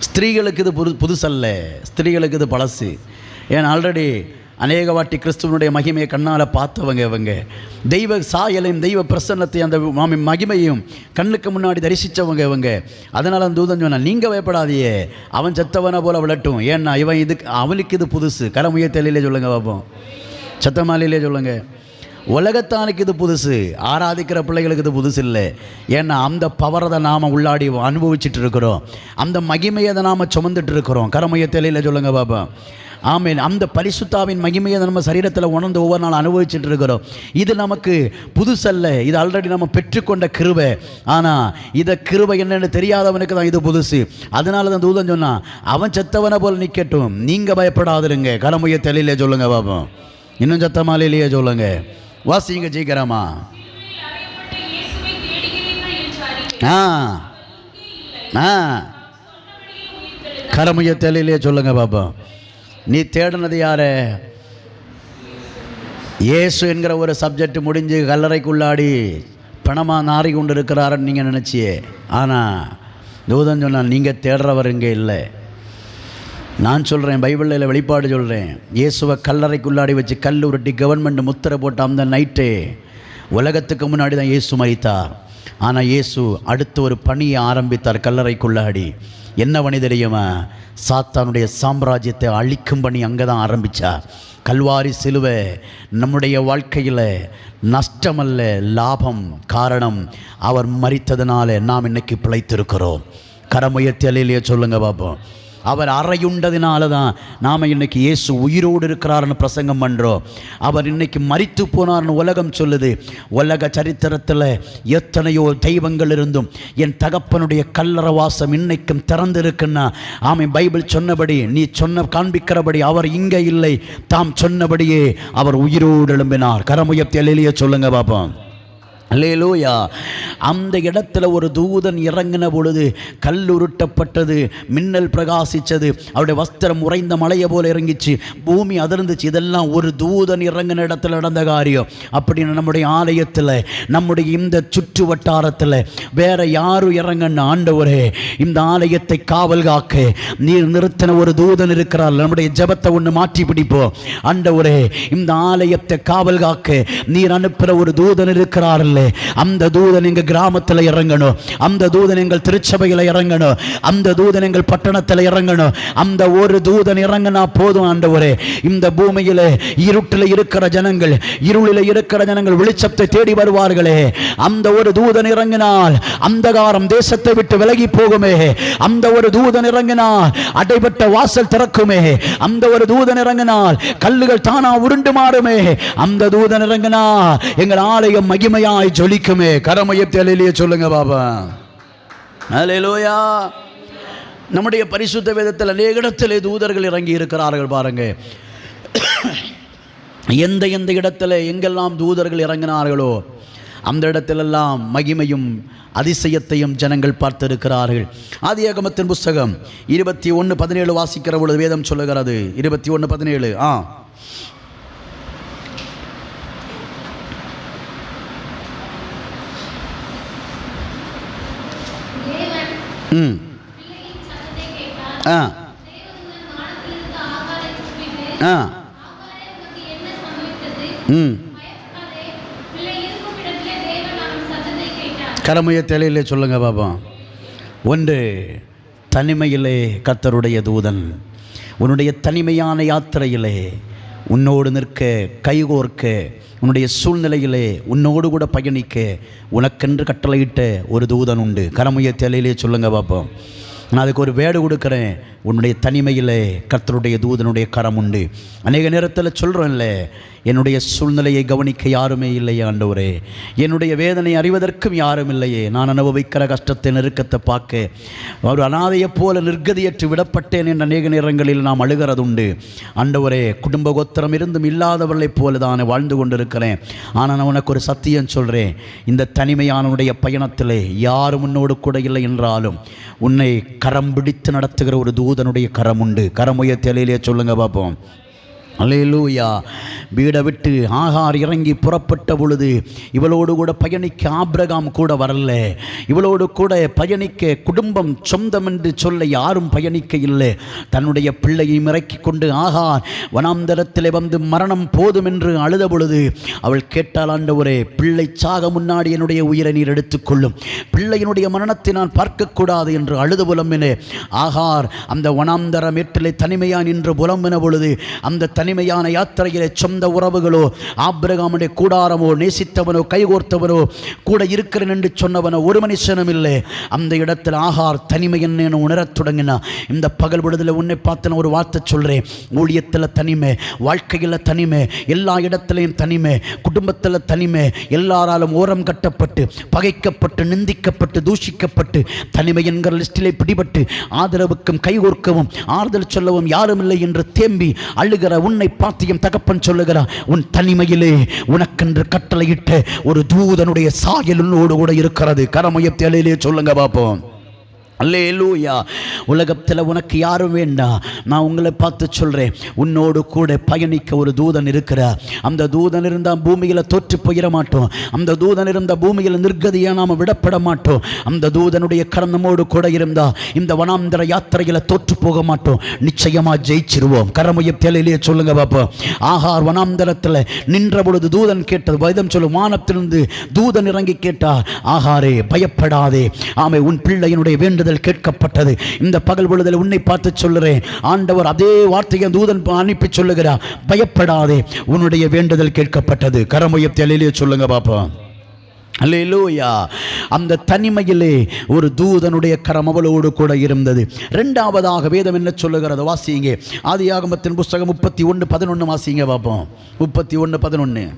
ஸ்திரீகளுக்கு இது புதுசல்ல, ஸ்திரீகளுக்கு இது பழசு. ஏன் ஆல்ரெடி அநேக வாட்டி கிறிஸ்துவனுடைய மகிமையை கண்ணால் பார்த்தவங்க இவங்க. தெய்வ சாயலையும் தெய்வ பிரசன்னத்தையும் அந்த மகிமையும் கண்ணுக்கு முன்னாடி தரிசித்தவங்க இவங்க. அதனால் அந்த தூதன் சொன்னால், நீங்கள் பயப்படாதியே, அவன் செத்தவனை போல விளட்டும். ஏன்னா இவன் அவனுக்கு இது புதுசு. கரமுய தெளிலே சொல்லுங்கள் பார்ப்போம், சத்தமாலையிலே சொல்லுங்கள். உலகத்தானுக்கு இது புதுசு, ஆராதிக்கிற பிள்ளைகளுக்கு இது புதுசு இல்லை. ஏன்னா அந்த பவரை தான் நாம் உள்ளாடி அனுபவிச்சுட்டு இருக்கிறோம், அந்த மகிமையை தான் நாம் சுமந்துட்டு இருக்கிறோம். கரமுய தெளிலே சொல்லுங்கள் பாப்பா. ஆமேன். அந்த பரிசுத்தாவின் மகிமையை நம்ம சரீரத்தில் உணர்ந்து ஒவ்வொரு நாள் அனுபவிச்சுட்டு இருக்கிறோம். இது நமக்கு புதுசல்ல, இது ஆல்ரெடி நம்ம பெற்றுக்கொண்ட கிருபை. ஆனால் இதை கிருபை என்னென்னு தெரியாதவனுக்கு தான் இது புதுசு. அதனால தான் தூதன் சொன்னான், அவன் செத்தவனை போல் நிற்கட்டும், நீங்கள் பயப்படாதுருங்க. கரமுய தெளிலே சொல்லுங்க பாப்போம், இன்னும் சத்தமாலையிலேயே சொல்லுங்க, வாசிங்க சீக்கிரமா. கரமுய தெளிலே சொல்லுங்க பாப்போம். நீ தேடினது யார? இயேசு என்கிற ஒரு சப்ஜெக்ட் முடிஞ்சு கல்லறைக்குள்ளாடி பணமாக நாரி கொண்டு இருக்கிறாருன்னு நீங்கள் நினச்சியே. ஆனால் தூதன் சொன்னால், நீங்கள் தேடுறவர் இங்கே இல்லை. நான் சொல்கிறேன், பைபிளில் வெளிப்பாடு சொல்கிறேன். இயேசுவை கல்லறைக்குள்ளாடி வச்சு கல் உருட்டி கவர்மெண்ட் முத்திரை போட்ட அந்த நைட்டே உலகத்துக்கு முன்னாடி தான் இயேசு மரித்தார். ஆனால் இயேசு அடுத்து ஒரு பணியை ஆரம்பித்தார் கல்லறைக்குள்ளாடி. என்ன பணி தெரியுமா? சாத்தானுடைய சாம்ராஜ்யத்தை அழிக்கும் பணி அங்கே தான் ஆரம்பித்தார். கல்வாரி சிலுவை நம்முடைய வாழ்க்கையில் நஷ்டமல்ல, லாபம். காரணம், அவர் மரித்ததுனால நாம் இன்னைக்கு பிழைத்திருக்கிறோம். கரமுயர்த்தியே சொல்லுங்க பாப்போம். அவர் அறையுண்டதினால தான் நாம் இன்றைக்கி இயேசு உயிரோடு இருக்கிறார்னு பிரசங்கம் பண்ணுறோம். அவர் இன்றைக்கி மரித்து போனார்னு உலகம் சொல்லுது. உலக சரித்திரத்தில் எத்தனையோ தெய்வங்கள் இருந்தும் என் தகப்பனுடைய கல்லறை வாசம் இன்னைக்கும் திறந்திருக்குன்னா, ஆமாம், பைபிள் சொன்னபடி, நீ சொன்ன காண்பிக்கிறபடி அவர் இங்கே இல்லை, தாம் சொன்னபடியே அவர் உயிரோடு எழும்பினார். கரமுயர்த்தி அல்லேலூயா சொல்லுங்க பாப்போம். அல்லேலூயா. அந்த இடத்துல ஒரு தூதன் இறங்கின பொழுது கல் உருட்டப்பட்டது, மின்னல் பிரகாசித்தது, அவருடைய வஸ்திரம் உறைந்த மலையை போல இறங்கிச்சு, பூமி அதிர்ந்துச்சு. இதெல்லாம் ஒரு தூதன் இறங்கின இடத்துல நடந்த காரியம். அப்படின்னு நம்முடைய ஆலயத்தில், நம்முடைய இந்த சுற்று வட்டாரத்தில் வேற யாரும் இறங்கன்னு, ஆண்டவரே இந்த ஆலயத்தை காவல் காக்க நீர் நிறுத்தின ஒரு தூதன் இருக்கிறார். நம்முடைய ஜெபத்தை ஒன்று மாற்றி பிடிப்போம். ஆண்டவரே இந்த ஆலயத்தை காவல் காக்க நீர் அனுப்புகிற ஒரு தூதன் இருக்கிறார். அந்த தூதன் எங்க கிராமத்தில் இறங்கணும், அந்த தூதன் எங்கள் திருச்சபையில் இறங்கணும், அந்த தூதன் எங்கள் பட்டணத்தில் இறங்கணும். அந்த ஒரு தூதன் இறங்கினா போதும் ஆண்டவரே. இந்த பூமியில் இருட்டில் இருக்கிற ஜனங்கள், இருளில் இருக்கிற ஜனங்கள் வெளிச்சத்தை தேடி வருவார்களே. அந்த ஒரு தூதன் இறங்கினால் அந்தகாரம் தேசத்தை விட்டு விலகி போகுமே. அந்த ஒரு தூதன் இறங்கினால் அடைபட்ட வாசல் திறக்குமே. அந்த ஒரு தூதன் இறங்கினால் கல்லுகள் தானா உருண்டு மாறுமே. அந்த தூதன் இறங்கினால் எங்கள் ஆலயம் மகிமையாய் ஜொலிக்குமே. கரமுயர்த்தி அல்லேலூயா சொல்லுங்க பாபா. அல்லேலூயா. நம்முடைய பரிசுத்த வேதத்தில் அநேக இடத்திலே தூதர்கள் இறங்கி இருக்கிறார்கள் பாருங்க. எந்த எந்த இடத்துல எங்கெல்லாம் தூதர்கள் இறங்கினார்களோ அந்த இடத்திலெல்லாம் மகிமையும் அதிசயத்தையும் ஜனங்கள் பார்த்திருக்கிறார்கள். ஆதியாகமத்தின் புஸ்தகம் 21:17 வாசிக்கிற பொழுது வேதம் சொல்லுகிறது. 21:17. கரமுய தெளிலே சொல்லுங்க பாபா. ஒன்று, தனிமையிலே கர்த்தருடைய தூதன் உன்னுடைய தனிமையான யாத்திரையிலே உன்னோடு நிற்க, கைகோர்க்க, உன்னுடைய சூழ்நிலையிலே உன்னோடு கூட பயணிக்க உனக்கென்று கட்டளையிட்ட ஒரு தூதன் உண்டு. கரமுய தெளிலே சொல்லுங்க பாப்போம். நான் அதுக்கு ஒரு வேடு கொடுக்குறேன். உன்னுடைய தனிமையில் கர்த்தருடைய தூதனுடைய கரம் உண்டு. அநேக நேரத்தில் சொல்கிறோம்ல, என்னுடைய சூழ்நிலையை கவனிக்க யாருமே இல்லையே ஆண்டவரே, என்னுடைய வேதனை அறிவதற்கும் யாரும் இல்லையே, நான் அனுபவிக்கிற கஷ்டத்தை நெருக்கத்தை பார்க்க ஒரு அனாதையைப் போல நிர்கதியற்று விடப்பட்டேன் என்ற அநேக நேரங்களில் நாம் அழுகிறதுண்டு. ஆண்டவரே, குடும்ப கோத்திரம் இருந்தும் இல்லாதவர்களைப் போல தான் வாழ்ந்து கொண்டிருக்கிறேன். ஆனால் நான் உனக்கு ஒரு சத்தியம் சொல்கிறேன், இந்த தனிமையானவனுடைய பயணத்தில் யாரும் உன்னோடு கூட இல்லை என்றாலும் உன்னை கரம் பிடித்து நடத்துகிற ஒரு தூதனுடைய கரம் உண்டு. கரமுய தெளிலே சொல்லுங்க பார்ப்போம். அல்லேலூயா. வீடை விட்டு ஆகார் இறங்கி புறப்பட்ட பொழுது இவளோடு கூட பயணிக்க ஆபிரகாம் கூட வரல. இவளோடு கூட பயணிக்க குடும்பம் சொந்தம் என்று சொல்ல யாரும் பயணிக்க இல்லை. தன்னுடைய பிள்ளையை இறக்கி கொண்டு ஆகார் வனாந்தரத்தில் வந்து மரணம் போதும் என்று அழுத பொழுது அவள் கேட்டாள், ஆண்டவரே, பிள்ளை சாக முன்னாடி என்னுடைய உயிரை நீர் எடுத்துக்கொள்ளும், பிள்ளையினுடைய மரணத்தை நான் பார்க்கக்கூடாது என்று அழுத புலம்பினே. ஆகார் அந்த வனாந்தர மேட்டிலே தனிமையா நின்று புலம்பின பொழுது அந்த தனிமையான யாத்திரையிலே சொந்த உறவுகளோ ஆபிரகாமுடைய கூடாரமோ நேசித்தவனோ கைகோர்த்தவனோ கூட இருக்கிறேன் என்று சொன்னவனோ ஒரு மனுஷனும் இல்லை. அந்த இடத்தில் ஆகார் தனிமை என்ன உணரத் தொடங்கினா. இந்த பகல் விடுதலை உன்னை பார்த்து நான் ஒரு வார்த்தை சொல்கிறேன். ஊழியத்தில் தனிமை, வாழ்க்கையில் தனிமை, எல்லா இடத்துலையும் தனிமை, குடும்பத்தில் தனிமை, எல்லாராலும் ஓரம் கட்டப்பட்டு பகைக்கப்பட்டு நிந்திக்கப்பட்டு தூஷிக்கப்பட்டு தனிமை என்கிற லிஸ்டிலே பிடிபட்டு ஆதரவுக்கும் கைகோர்க்கவும் ஆறுதல் சொல்லவும் யாரும் இல்லை என்று தேம்பி அழுகிற உன்னை பார்த்தியும் தகப்பன் சொல்லுகிறார், உன் தனிமையிலே உனக்கென்று கட்டளையிட்ட ஒரு தூதனுடைய சாயல் உன்னோடு கூட இருக்கிறது. கரமுயர்த்தி சொல்லுங்க பாப்போம். அல்லேலூயா. உலகத்தில் உனக்கு யாரும் வேண்டாம். நான் உங்களை பார்த்து சொல்கிறேன், உன்னோடு கூட பயணிக்க ஒரு தூதன் இருக்கிறார். அந்த தூதன் இருந்தால் பூமியில் தோற்று போயிட மாட்டோம். அந்த தூதன் இருந்த பூமியில் நிர்கதியாக நாம் விடப்பட மாட்டோம். அந்த தூதனுடைய கரம் நம்மோடு கூட இருந்தால் இந்த வனாந்தர யாத்திரையில் தோற்று போக மாட்டோம். நிச்சயமாக ஜெயிச்சிருவோம். கரமுயர்த்தி சொல்லுங்க பாப்போம். ஆகார் வனாந்தரத்தில் நின்ற பொழுது தூதன் கேட்டது, வைதம் சொல்லும், வானத்திலிருந்து தூதன் இறங்கி கேட்டார், ஆகாரே பயப்படாதே, ஆமை உன் பிள்ளையினுடைய வேண்டுதல் கேட்கப்பட்டது. இந்த பகல் பொழுதில் உன்னை பார்த்து சொல்லுறேன், ஆண்டவர் அதே வார்த்தையை தூதன் அனுப்பி சொல்லுகிறார், பயப்படாதே, உன்னுடைய வேண்டுதல் கேட்கப்பட்டது. கரமுயர்த்தி சொல்லுங்க பாப்போம். அல்லேலூயா. அந்த தனிமையிலே ஒரு தூதனுடைய கரம் அவளோடு கூட இருந்தது. இரண்டாவதாக வேதம் என்ன சொல்லுகிறது வாசிங்க. ஆதியாகமத்தின் புஸ்தகம் 31:11 வாசிங்க பாப்போம். 31:11.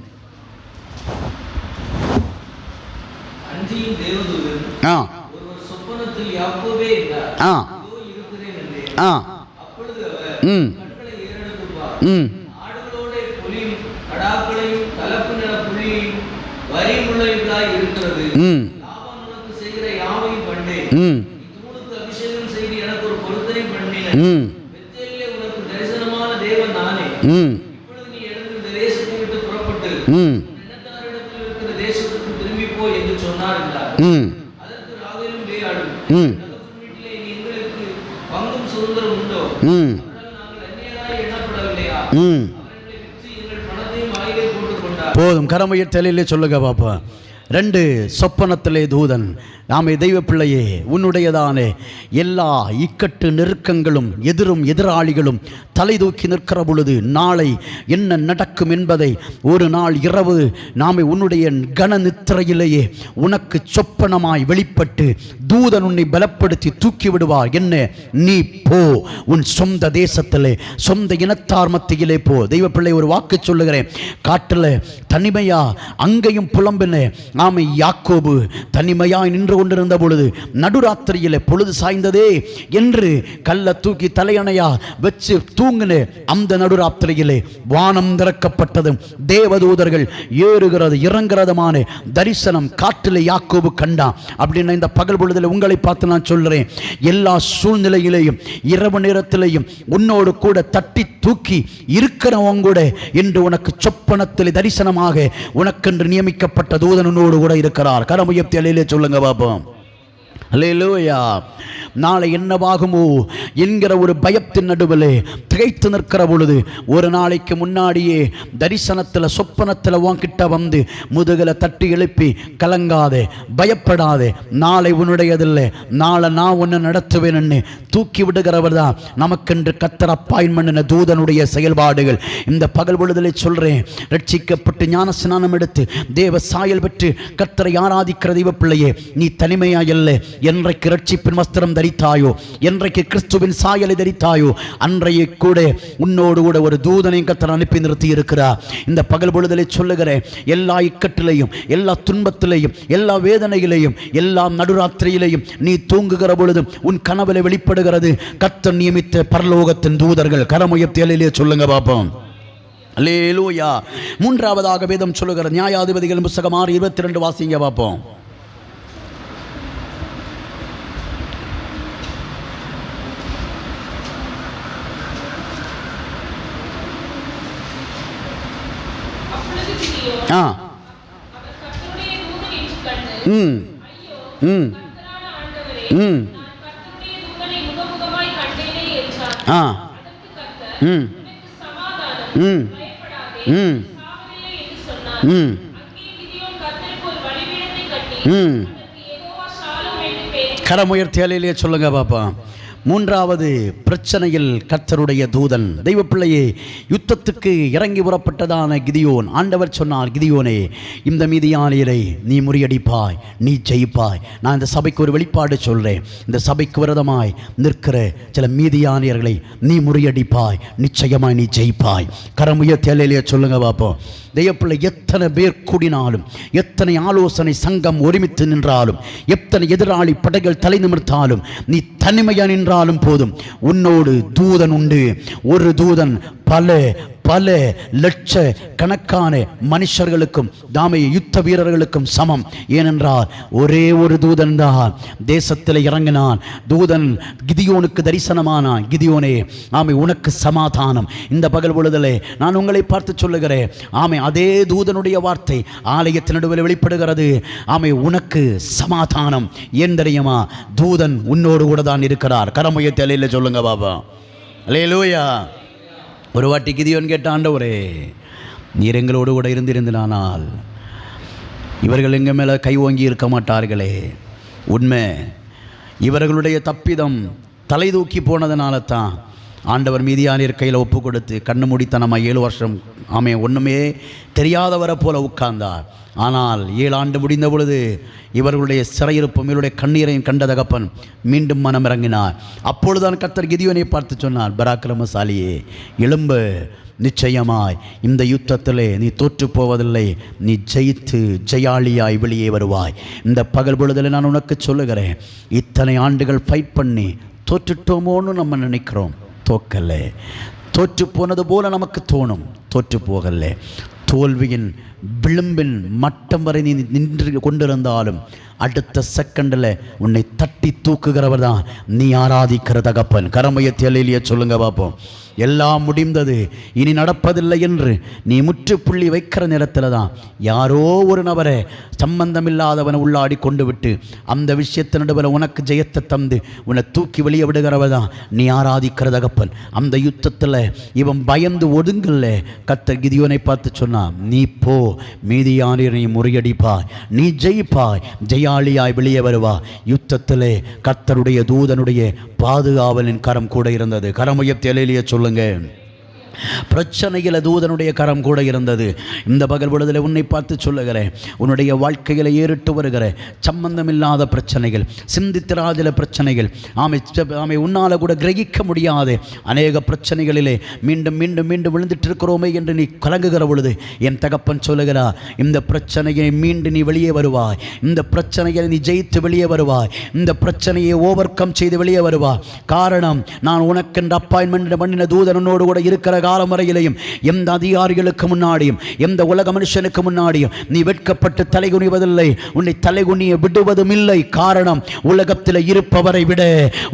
போதும். கரமுயர்த்தி சொல்லுங்க பாப்பா. 2 சொப்பனத்திலே தூதன், நாமே தெய்வ பிள்ளையே, உன்னுடையதானே எல்லா இக்கட்டு நெருக்கங்களும் எதிரும் எதிராளிகளும் தலை தூக்கி நிற்கிற பொழுது நாளை என்ன நடக்கும் என்பதை ஒரு நாள் இரவு நாமே உன்னுடைய கன நித்திரையிலேயே உனக்கு சொப்பனமாய் வெளிப்பட்டு தூதன் உன்னை பலப்படுத்தி தூக்கி விடுவார். என்ன, நீ போ, உன் சொந்த தேசத்திலே சொந்த இனத்தார் மத்தியிலே போ. தெய்வ பிள்ளை ஒரு வாக்கு சொல்லுகிறேன். காட்டில் தனிமையா அங்கேயும் புலம்பின ஆமை யாக்கோபு தனிமையாய் நின்று கொண்டிருந்த பொழுது நடுராத்திரியிலே பொழுது சாய்ந்ததே என்று கல்ல தூக்கி தலையணையா வச்சு தூங்கின அந்த நடுராத்திரியிலே வானம் திறக்கப்பட்டதும் தேவதூதர்கள் ஏறுகிறது இறங்குறதுமான தரிசனம் காட்டிலே யாக்கோபு கண்டான். அப்படின்னு இந்த பகல் பொழுதில் உங்களை பார்த்து நான் சொல்றேன், எல்லா சூழ்நிலையிலேயும் இரவு நேரத்திலேயும் உன்னோடு கூட தட்டி தூக்கி இருக்கிறவங்க கூட என்று உனக்கு சொப்பனத்தில் தரிசனமாக உனக்கென்று நியமிக்கப்பட்ட தூதனோடு கூட இருக்கிறார். கரமுயர்த்தி சொல்லுங்க பாப்போம். அல்லேலூயா. நாளை என்னவாகுமோ என்கிற ஒரு பயத்தின் நடுவிலே திகைத்து நிற்கிற பொழுது ஒரு நாளைக்கு முன்னாடியே தரிசனத்தில் சொப்பனத்தில் உன்கிட்ட வந்து முதுகில் தட்டி எழுப்பி, கலங்காதே, பயப்படாதே, நாளை உன்னுடையதில்லை, நாளை நான் ஒன்று நடத்துவேன்னு தூக்கி விடுகிறவர் தான் நமக்கென்று கர்த்தர் அப்பாயின் பண்ணின தூதனுடைய செயல்பாடுகள். இந்த பகல் பொழுதிலே சொல்றேன், ரட்சிக்கப்பட்டு ஞான ஸ்நானம் எடுத்து தேவ சாயல் பெற்று கர்த்தரை ஆராதிக்கிற தெய்வ பிள்ளையே, நீ தனிமையாயல்ல. என்றைக்கு ரட்சிப்பின் வஸ்திரம் தரித்தாயோ, என்றைக்கு கிறிஸ்துவின் சாயலை தரித்தாயோ, அன்றைய கூட உன்னோடு கூட ஒரு தூதனை கர்த்தர் அனுப்பி நிறுத்தி இருக்கிறார். இந்த பகல் பொழுதிலே சொல்லுகிறேன், எல்லா இக்கட்டிலையும் எல்லா துன்பத்திலையும் எல்லா வேதனையிலையும் எல்லா நடுராத்திரியிலையும் நீ தூங்குகிற பொழுதும் உன் கனவிலே வெளிப்படுகிறது கர்த்தர் நியமித்த பரலோகத்தின் தூதர்கள். கரமுயர்த்தி சொல்லுங்க பாப்போம். அல்லேலூயா. மூன்றாவதாக வேதம் சொல்லுகிற நியாயாதிபதிகள் புத்தகம் 6:22 வாசிங்க பாப்போம். ஆ ம் ம் ம் ஆ ம் ம் ம் ம் ம் கரமுயர்த்தி அல்லேலூயா சொல்லுங்க பாப்பா. மூன்றாவது பிரச்சனையில் கர்த்தருடைய தூதன். தெய்வ பிள்ளையே, யுத்தத்துக்கு இறங்கி புறப்பட்டதான கிதியோன், ஆண்டவர் சொன்னார், கிதியோனே, இந்த மீதியானியரை நீ முறியடிப்பாய், நீ ஜெயிப்பாய். நான் இந்த சபைக்கு ஒரு வெளிப்பாடு சொல்றேன். இந்த சபைக்கு விரதமாய் நிற்கிற சில மீதியானியர்களை நீ முறியடிப்பாய், நிச்சயமாய் நீ ஜெயிப்பாய். கரமுயர்த்தி அல்லேலூயா சொல்லுங்க பாப்போம். தெய்வப்பிள்ளை, எத்தனை பேர் கூடினாலும், எத்தனை ஆலோசனை சங்கம் ஒருமித்து நின்றாலும், எத்தனை எதிராளி படைகள் தலை நிமிர்த்தாலும், நீ தனிமையா நின்றாலும் போதும், உன்னோடு தூதன் உண்டு. ஒரு தூதன் பல லட்ச கணக்கான மனுஷர்களுக்கும் தாமைய யுத்த வீரர்களுக்கும் சமம். ஏனென்றால் ஒரே ஒரு தூதன் தான் தேசத்தில் இறங்கினான். தூதன் கிதியோனுக்கு தரிசனமானான். கிதியோனே, ஆமை உனக்கு சமாதானம். இந்த பகல் பொழுதிலே நான் உங்களை பார்த்து சொல்லுகிறேன், ஆமை அதே தூதனுடைய வார்த்தை ஆலயத்தின் நடுவில் வெளிப்படுகிறது. ஆமை உனக்கு சமாதானம். ஏன் தெரியுமா? தூதன் உன்னோடு கூட தான் இருக்கிறார். கரமுயர்த்தி அல்லேலூயா சொல்லுங்க பாபா. அல்லேலூயா. ஒரு வாட்டி கிதியோன் கேட்ட, ஆண்டவரே, நீர் எங்களோடு கூட இருந்திருந்தானால் இவர்கள் எங்கள் மேலே கை ஓங்கி இருக்க மாட்டார்களே. உண்மை, இவர்களுடைய தப்பிதம் தலை தூக்கி போனதுனால தான் ஆண்டவர் மீதியானியர் கையில் ஒப்பு கொடுத்து கண்ணு முடித்தனமாக 7 வருஷம் ஒன்றுமே தெரியாதவரை போல உட்கார்ந்தார். ஆனால் 7 ஆண்டு முடிந்த பொழுது இவர்களுடைய சிறையிருப்பும் இவருடைய கண்ணீரையும் கண்ட தகப்பன் மீண்டும் மனம் இறங்கினார். அப்பொழுதுதான் கர்த்தர் கிதியோனை பார்த்து சொன்னார், பராக்கிரமசாலியே, எழும்பு, நிச்சயமாய் இந்த யுத்தத்திலே நீ தோற்று போவதில்லை, நீ ஜெயித்து ஜெயாளியாய் வெளியே வருவாய். இந்த பகல் பொழுதில் நான் உனக்கு சொல்லுகிறேன், இத்தனை ஆண்டுகள் ஃபைட் பண்ணி தோற்றுட்டோமோன்னு நம்ம நினைக்கிறோம். தோக்கல்ல. தோற்று போனது போல நமக்கு தோணும், தோற்று போகல. தோல்வியின் விளிம்பின் மட்டம் வரை நீ நின்று கொண்டிருந்தாலும் அடுத்த செகண்டில் உன்னை தட்டி தூக்குகிறவர் தான் நீ ஆராதிக்கிற தகப்பன். கரமுயர்த்தி அல்லேலூயா சொல்லுங்க பார்ப்போம். எல்லாம் முடிந்தது, இனி நடப்பதில்லை என்று நீ முற்றுப்புள்ளி வைக்கிற நேரத்தில் தான் யாரோ ஒரு நபரை சம்பந்தமில்லாதவனை உள்ளாடி கொண்டு விட்டு அந்த விஷயத்தை நடுவில் உனக்கு ஜெயத்தை தந்து உன்னை தூக்கி வெளியே விடுகிறவ தான் நீ ஆராதிக்கிற தகப்பன். அந்த யுத்தத்தில் இவன் பயந்து ஒதுங்கல்ல. கர்த்தர் கிதியோனை பார்த்து சொன்னான், நீ போ, மீதியானியரை முறியடிப்பாய், நீ ஜெயிப்பாய், ஜெயாளியாய் வெளியே வருவா. யுத்தத்திலே கர்த்தருடைய தூதனுடைய பாதுகாவலின் கரம் கூட இருந்தது. கரமுயர்த்தி அல்லேலூயா சொல்லுங்க. பிரச்சனையில் தூதனுடைய கரம் கூட இருந்தது. இந்த பகல் பொழுதில் உன்னை பார்த்து சொல்லுகிறேன், உன்னுடைய வாழ்க்கையில் ஏறிட்டு வருகிற சம்பந்தமில்லாத பிரச்சனைகள், சிந்தித்திராத பிரச்சனைகள், ஆமை உன்னால் கூட கிரகிக்க முடியாத அநேக பிரச்சனைகளிலே மீண்டும் மீண்டும் மீண்டும் விழுந்துட்டு இருக்கிறோமே என்று நீ கலங்குகிற பொழுது என் தகப்பன் சொல்லுகிறார், இந்த பிரச்சனையை மீண்டு நீ வெளியே வருவாய், இந்த பிரச்சனையை நீ ஜெயித்து வெளியே வருவாய், இந்த பிரச்சனையை ஓவர் கம் செய்து வெளியே வருவாய். காரணம், நான் உனக்கென்று அப்பாயின்மெண்ட் பண்ணின தூதனோடு கூட இருக்கிற காலம் வரையிலையும் எந்த அதிகாரிகளுக்கு முன்னாடியும் எந்த உலக மனுஷனுக்கு முன்னாடியும் நீ வெட்கப்பட்டு தலைகுனிவதில்லை, உன்னை தலைகுனிய விடுவதும் இல்லை. காரணம், உலகத்தில் இருப்பவரை விட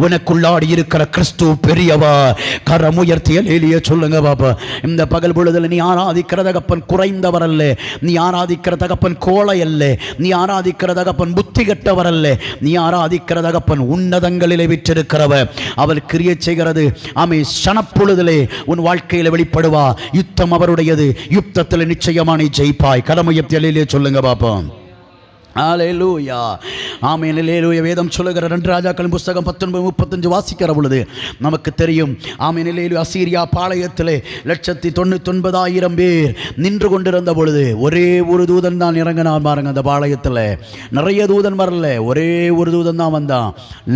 உனக்குள்ளாடி இருக்கிற கிறிஸ்து பெரியவர். கரமுயர்த்தி அல்லேலூயா சொல்லுங்க பாப்பா. இந்த பகல் பொழுதில் நீ ஆராதிக்கிற தகப்பன் குறைந்தவர் அல்ல, நீ ஆராதிக்கிற தகப்பன் கோழை அல்ல, நீ ஆராதிக்கிற தகப்பன் புத்தி கெட்டவர் அல்ல, நீ ஆராதிக்கிற தகப்பன் உன்னதங்களிலே விற்றிருக்கிறவர். அவர் கிரியை செய்கிறது. ஆமே, சனப்பொழுதிலே உன் வாழ்க்கையில் வெளிப்படுவா. யுத்தம் அவருடையது, யுத்தத்தில் நிச்சயமான ஜெயிப்பாய். கரமுயர்த்தி அல்லேலூயா சொல்லுங்க பாப்போம். அல்லேலூயா. ஆமென். அல்லேலூயா. வேதம் சொல்லுகிற 2 ராஜாக்களின் புத்தகம் 19:35 வாசிக்கிற பொழுது நமக்கு தெரியும். ஆமென். அல்லேலூயா. அசீரியா பாளையத்திலே 199,000 பேர் நின்று கொண்டிருந்த பொழுது ஒரே ஒரு தூதன் தான் இறங்கினான் பாருங்க. அந்த பாளையத்தில் நிறைய தூதன் வரல, ஒரே ஒரு தூதன் தான் வந்தான்.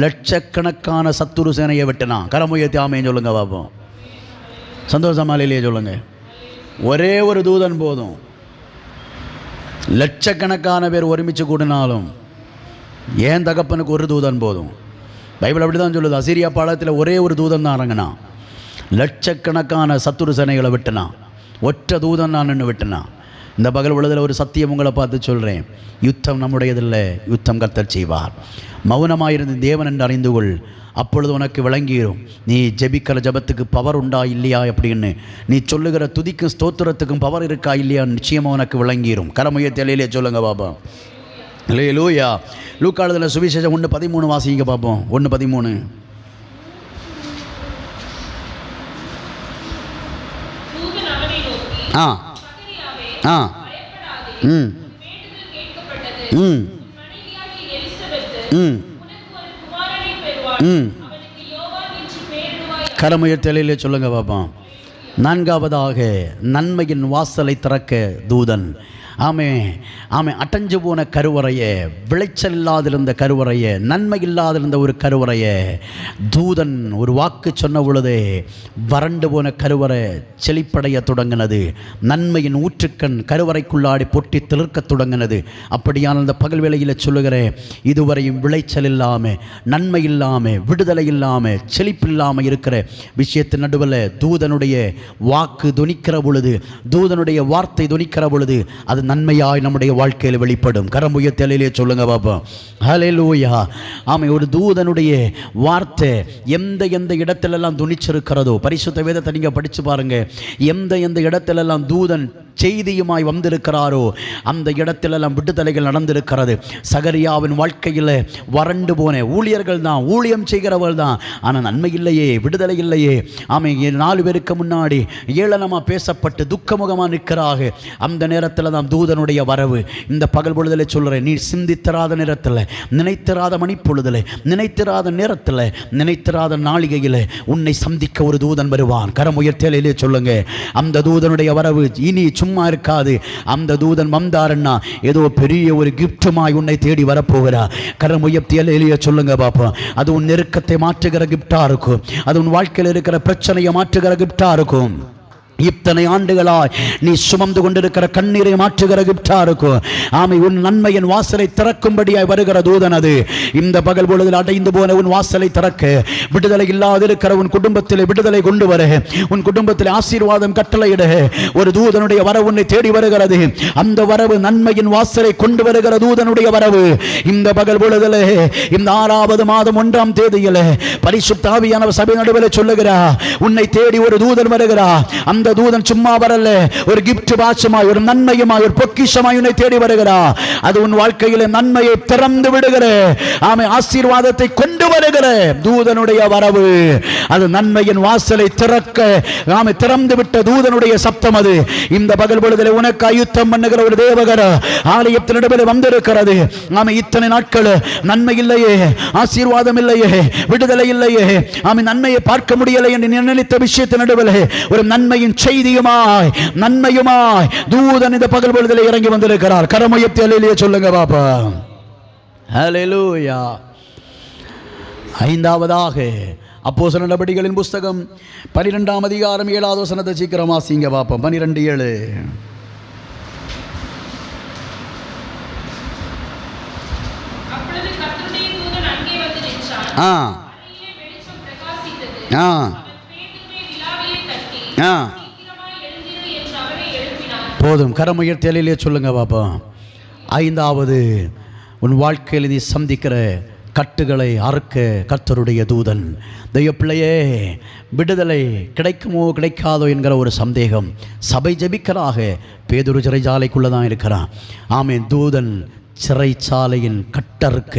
லட்சக்கணக்கான சத்துரு சேனையை வெட்டினான். கரமுயர்த்தி ஆமென் சொல்லுங்க பாப்போம். சந்தோஷமா இல்லையே சொல்லுங்க. ஒரே ஒரு தூதன் போதும். லட்சக்கணக்கான பேர் ஒருமிச்சு கூடினாலும் ஏன் தகப்பனுக்கு ஒரு தூதன் போதும். பைபிள் அப்படி தான் சொல்லுது. அசீரியா பாளையத்தில் ஒரே ஒரு தூதன் தான் இறங்கினான். லட்சக்கணக்கான சத்துரு சேனைகளை விட்டுனான். ஒற்றை தூதன் நான் நின்று விட்டுனான். இந்த பகல் பொழுதில் ஒரு சத்தியம் உங்களை பார்த்து சொல்கிறேன். யுத்தம் நம்முடையதில்லை, யுத்தம் கர்த்தர் செய்வார். மௌனமாயிருந்து தேவன் என்று அறிந்து கொள். அப்பொழுது உனக்கு விளங்கிடும் நீ ஜெபிக்கிற ஜபத்துக்கு பவர் உண்டா இல்லையா அப்படின்னு. நீ சொல்லுகிற துதிக்கும் ஸ்தோத்திரத்துக்கும் பவர் இருக்கா இல்லையா நிச்சயமாக உனக்கு விளங்கிடும். கரமுயர்த்திலே சொல்லுங்க பாப்பா. அல்லேலூயா. லூக்கா எழுதின சுவிசேஷம் 1:13 வாசிங்க பார்ப்போம். 1:13. ஆ ஆ ம் ம் ம் ம் கரமுயர்த்திலே சொல்லுங்க பாப்பா. 4வதாக நன்மையின் வாசலை திறக்க தூதன். ஆமே ஆமே. அடைஞ்சு போன கருவறையை, விளைச்சல் இல்லாதிருந்த கருவறையை, நன்மை இல்லாதிருந்த ஒரு கருவறையை தூதன் ஒரு வாக்கு சொன்ன பொழுதே வறண்டு போன கருவறை செழிப்படைய தொடங்கினது. நன்மையின் ஊற்றுக்கண் கருவறைக்குள்ளாடி பொட்டி திளிர்க்க தொடங்கினது. அப்படியான அந்த பகல் வேளையில் சொல்லுகிறேன், இதுவரையும் விளைச்சல் இல்லாமல், நன்மை இல்லாமல், விடுதலை இல்லாமல், செழிப்பு இல்லாமல் இருக்கிற விஷயத்தின் நடுவில் தூதனுடைய வாக்கு துணிக்கிற பொழுது, தூதனுடைய வார்த்தை துணிக்கிற பொழுது அது நன்மையாய் நம்முடைய வாழ்க்கையில் வெளிப்படும். கரமுயர்த்திலே சொல்லுங்க பாப்பா. ஹல்லேலூயா. ஆமை. ஒரு தூதனுடைய வார்த்தை எந்த எந்த இடத்திலெல்லாம் துணிச்சிருக்கிறதோ, பரிசுத்த வேதத்தை நீங்கள் படித்து பாருங்க, எந்த எந்த இடத்திலெல்லாம் தூதன் செய்தியுமாய் வந்திருக்கிறாரோ அந்த இடத்திலெல்லாம் விடுதலைகள் நடந்திருக்கிறது. சகரியாவின் வாழ்க்கையில் வறண்டு போன ஊழியர்கள் தான், ஊழியம் செய்கிறவர்கள் தான், ஆனால் நன்மை இல்லையே, விடுதலை இல்லையே. ஆமை. 4 பேருக்கு முன்னாடி ஏளனமாக பேசப்பட்டு துக்கமுகமாக நிற்கிறாக. அந்த நேரத்தில் தான் தூதனுடைய வரவு. இந்த பகல் பொழுதில் சொல்கிறேன், நீ சிந்தித்திராத நேரத்தில், நினைத்திராத மணிப்பொழுதில், நினைத்திராத நேரத்தில், நினைத்திராத நாளிகையில் உன்னை சந்திக்க ஒரு தூதன் வருவான். கரமுயர்த்திலே சொல்லுங்க. அந்த தூதனுடைய வரவு இனி சும்மா இருக்காது. அந்த தூதன் வந்தாருன்னா ஏதோ பெரிய ஒரு கிஃப்டுமாய் உன்னை தேடி வரப்போகிறா. கரமுயர்த்திலே சொல்லுங்க பாப்பா. அது உன் நெருக்கத்தை மாற்றுகிற கிஃப்டா இருக்கும். அது உன் வாழ்க்கையில் இருக்கிற பிரச்சனையை மாற்றுகிற கிஃப்டா இருக்கும். இத்தனை ஆண்டுகளாய் நீ சுமந்து கொண்டிருக்கிற கண்ணீரை மாற்றுகிற கிஃப்டா இருக்கும். ஆமை. உன் நன்மையின் வாசலை திறக்கும்படியாய் வருகிற தூதன் அது. இந்த பகல் பொழுதில் அடைந்து போன உன் வாசலை திறக்க, விடுதலை இல்லாதிருக்கிற உன் குடும்பத்தில் விடுதலை கொண்டு வர, உன் குடும்பத்தில் ஆசீர்வாதம் கட்டளையிட ஒரு தூதனுடைய வரவு உன்னை தேடி வருகிறது. அந்த வரவு நன்மையின் வாசலை கொண்டு வருகிற தூதனுடைய வரவு. இந்த பகல் பொழுதில் இந்த 6வது மாதம் 1ஆம் தேதியில் பரிசுத்த ஆவியானவர் சபை நடுவில் சொல்லுகிறார், உன்னை தேடி ஒரு தூதன் வருகிறார். அந்த தூதன் சும்மா வரல, ஒரு கிஃப்ட் பாட்சமாய், ஒரு நன்மையுமாய், ஒரு பொக்கிஷமாய் உன்னை தேடி வருகிறார். அது உன் வாழ்க்கையில நன்மையை திறந்து விடுகிற, ஆமை, ஆசீர்வாதத்தை கொண்டு வருகிற தூதனுடைய வரவு. அது நன்மையின் வாசலை திறக்க, ஆமை, திறந்து விட்ட தூதனுடைய சப்தம் அது. இந்த பகல் பொழுதில் உனக்கு ஆயுத்தம் பண்ணுகிற ஒரு தேவகர ஆலயத்தின் நடுவில் வந்திருக்கிறது. ஆமை. இத்தனை நாட்கள் நன்மை இல்லையே, ஆசீர்வாதம் இல்லையே, விடுதலை இல்லையே, ஆமை, நன்மையை பார்க்க முடியலை என்று நினைத்த விஷயத்தின் நடுவில் ஒரு நன்மையின் செய்தியுமாய், நன்மையுமாய் தூதன் இந்த பகல் பொழுதில் இறங்கி வந்திருக்கிறார். கரமுயர்த்திலே சொல்லுங்க பாப்பா. ஹல்லேலூயா. 5வதாக அப்போஸ்தலர் நடபடிகளின் புஸ்தகம் 12ஆம் அதிகாரம் 7வது வசனத்தை சீக்கிரம் வாசிங்க பாப்பா. 12:7. போதும். கரமுயர்த்திலே சொல்லுங்க பாப்பா. 5வது, உன் வாழ்க்கையில் நீ சந்திக்கிற கட்டுகளை அறுக்க கர்த்தருடைய தூதன். தெய்வ பிள்ளையே, விடுதலை கிடைக்குமோ கிடைக்காதோ என்கிற ஒரு சந்தேகம். சபை ஜெபிக்கராக பேதுரு சிறைச்சாலைக்குள்ளே தான் இருக்கிறான். ஆமென். தூதன் சிறைச்சாலையின் கட்டறுக்க,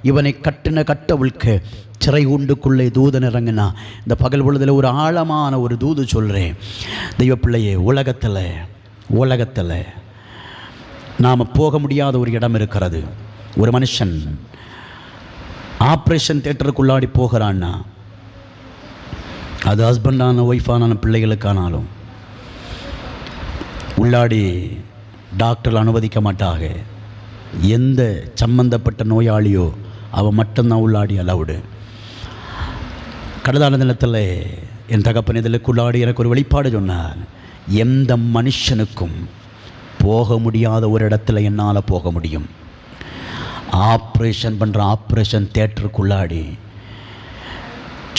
இவனை கட்டின கட்டவிழ்க்க சிறை உண்டுக்குள்ளே தூதன் இறங்கினா. இந்த பகல் பொழுதில் ஒரு ஆழமான ஒரு தூது சொல்கிறேன். தெய்வ பிள்ளையே, உலகத்தில் நாம் போக முடியாத ஒரு இடம் இருக்கிறது. ஒரு மனுஷன் ஆப்ரேஷன் தியேட்டருக்குள்ளாடி போகிறான்னா, அது ஹஸ்பண்டான ஒய்ஃபான பிள்ளைகளுக்கானாலும் உள்ளாடி டாக்டர் அனுமதிக்க மாட்டாங்க. எந்த சம்பந்தப்பட்ட நோயாளியோ அவன் மட்டும்தான் உள்ளாடி அலவுடு. கடலான தினத்தில் என் தகப்பன் இதிலுக்குள்ளாடி எனக்கு ஒரு வெளிப்பாடு சொன்னார். எந்த மனுஷனுக்கும் போக முடியாத ஒரு இடத்துல என்னால் போக முடியும். ஆப்ரேஷன் பண்ணுற ஆப்ரேஷன் தியேட்டருக்குள்ளாடி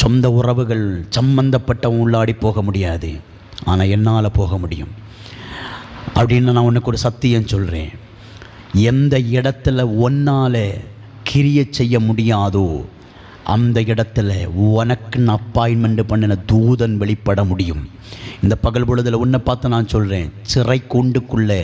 சொந்த உறவுகள் சம்பந்தப்பட்டவன் உள்ளாடி போக முடியாது. ஆனால் என்னால் போக முடியும். அப்படின்னு நான் உனக்கு ஒரு சத்தியம் சொல்கிறேன். எந்த இடத்துல ஒன்னால் கிரியை செய்ய முடியாதோ அந்த இடத்துல உனக்குன்னு அப்பாயின்மெண்ட் பண்ணின தூதன் வெளிப்பட முடியும். இந்த பகல் பொழுதில் உன்னை பார்த்து நான் சொல்கிறேன், சிறை கூண்டுக்குள்ளே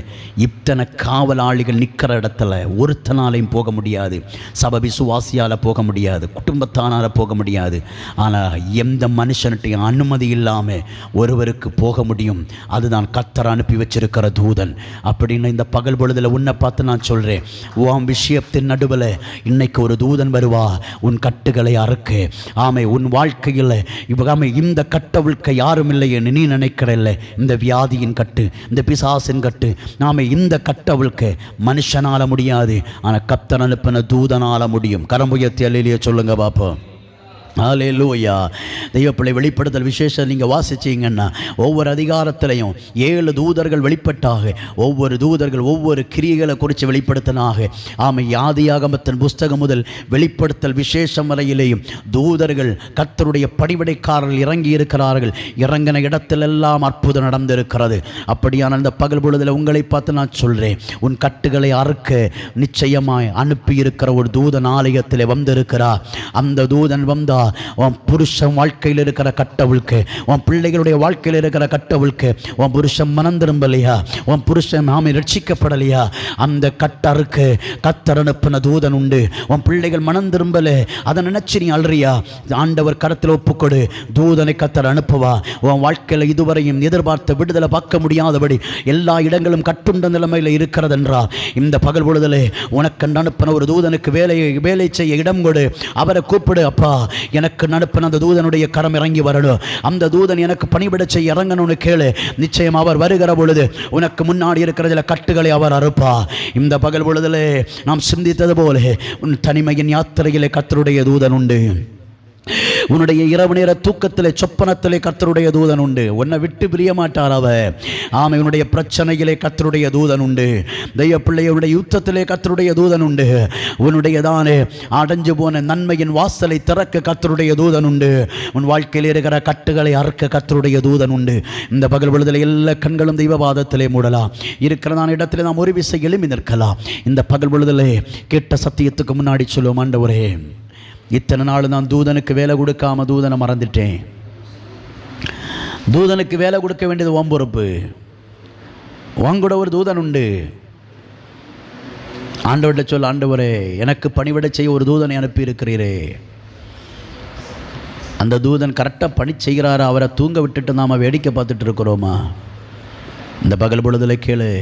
இத்தனை காவலாளிகள் நிற்கிற இடத்துல ஒருத்தனாலையும் போக முடியாது. சபை விசுவாசியால் போக முடியாது, குடும்பத்தானால் போக முடியாது. ஆனால் எந்த மனுஷன்கிட்டையும் அனுமதி இல்லாமல் ஒருவருக்கு போக முடியும். அதுதான் கர்த்தர் அனுப்பி வச்சிருக்கிற தூதன். அப்படின்னு இந்த பகல் பொழுதில் உன்னை பார்த்து நான் சொல்கிறேன், உன் விஷயத்தின் நடுவில் இன்னைக்கு ஒரு தூதன் வருவா உன் கட்டுகளை அறுக்க. ஆமை உன் வாழ்க்கையில் இப்போ இந்த கட்டவிழ்க்க யாரும் இல்லையே நீ நினைக்கிறல்ல, இந்த வியாதியின் கட்டு, இந்த பிசாசின் கட்டு, நாம இந்த கட்டவிழ்க்க மனுஷனால முடியாது. ஆனால் கர்த்தர் அனுப்பின தூதனால முடியும். கரம்புயர்த்தி அல்லேலூயா சொல்லுங்க பாப்போம். ஹல்லேலூயா. தெய்வப்பிள்ளை வெளிப்படுத்தல் விசேஷம் நீங்கள் வாசிச்சிங்கன்னா ஒவ்வொரு அதிகாரத்திலையும் 7 தூதர்கள் வெளிப்பட்டாக, ஒவ்வொரு தூதர்கள் ஒவ்வொரு கிரியைகளை குறித்து வெளிப்படுத்தினாக. ஆதியாகமத்தின் புஸ்தகம் முதல் வெளிப்படுத்தல் விசேஷம் வரையிலேயும் தூதர்கள் கர்த்தருடைய பணிவிடைக்காரர்கள் இறங்கி இருக்கிறார்கள். இறங்கின இடத்திலெல்லாம் அற்புதம் நடந்திருக்கிறது. அப்படியான இந்த பகல் பொழுதில் உங்களை பார்த்து நான் சொல்கிறேன், உன் கட்டுகளை அறுக்க நிச்சயமாய் அனுப்பியிருக்கிற ஒரு தூதன் ஆலயத்தில் வந்திருக்கிறார். அந்த தூதன் வந்தா உன் புருஷன் வாழ்க்கையில் இருக்கிற கட்டவிழ்க்கு, உன் பிள்ளைகளுடைய வாழ்க்கையில் இருக்கிற கட்டவிழ்க்கு, உன் புருஷன் மனம் திரும்பலையா, உன் புருஷன் நாம ரட்சிக்கப்படலையா, அந்த கட்டருக்கு கர்த்தர் அனுப்பின தூதன் உண்டு. உன் பிள்ளைகள் மனம் திரும்பல, அதை நினைச்சு நீ அல்றியா, ஆண்டவர் கரத்தில் ஒப்புக்கொடு, தூதனை கர்த்தர் அனுப்புவா. உன் வாழ்க்கையில் இதுவரையும் எதிர்பார்த்த விடுதலை பார்க்க முடியாதபடி எல்லா இடங்களும் கட்டுண்ட நிலைமையில் இருக்கிறதென்றா இந்த பகல் பொழுதிலே உனக்கு அனுப்பின ஒரு தூதனுக்கு வேலை செய்ய இடம் கொடு. அவரை கூப்பிடு, அப்பா எனக்கு அனுப்பின அந்த தூதனுடைய கரம் இறங்கி வரணும், அந்த தூதன் எனக்கு பணிவிட செய்ய இறங்கணும்னு கேளு. நிச்சயம் அவர் வருகிற பொழுது உனக்கு முன்னாடி இருக்கிறதுல கட்டுகளை அவர் அறுப்பா. இந்த பகல் பொழுதிலே நாம் சிந்தித்தது போல உன் தனிமையின் யாத்திரையிலே கர்த்தருடைய தூதன் உண்டு. உன்னுடைய இரவு நேர தூக்கத்திலே சொப்பனத்திலே கர்த்தருடைய தூதன் உண்டு. உன்னை விட்டு பிரிய மாட்டார் அவர். ஆமை உன்னுடைய பிரச்சனையிலே கர்த்தருடைய தூதன் உண்டு. தெய்வ பிள்ளையுடைய யுத்தத்திலே கர்த்தருடைய தூதன் உண்டு. உன்னுடைய தானே அடைஞ்சு போன நன்மையின் வாசலை திறக்க கர்த்தருடைய தூதன் உண்டு. உன் வாழ்க்கையில் இருக்கிற கட்டுகளை அறுக்க கர்த்தருடைய தூதன் உண்டு. இந்த பகல் பொழுதில் எல்லா கண்களும் தெய்வபாதத்திலே மூடலாம். இருக்கிறதான இடத்திலே நாம் ஒரு விசை எழுப்பி நிற்கலாம். இந்த பகல் பொழுதிலே கேட்ட சத்தியத்துக்கு முன்னாடி சொல்லுவோம், ஆண்டவரே இத்தனை நாள் நான் தூதனுக்கு வேலை கொடுக்காம தூதனை மறந்துட்டேன். தூதனுக்கு வேலை கொடுக்க வேண்டியது உன் பொறுப்பு. உங்கூட ஒரு தூதன் உண்டு. ஆண்டவர்கிட்ட சொல்ல, ஆண்டவரே எனக்கு பணிவிட செய்ய ஒரு தூதனை அனுப்பி இருக்கிறீரே. அந்த தூதன் கரெக்டாக பணி செய்கிறாரா? அவரை தூங்க விட்டுட்டு நாம் வேடிக்கை பார்த்துட்டு இருக்கிறோமா? இந்த பகல் பொழுதில் கேளு,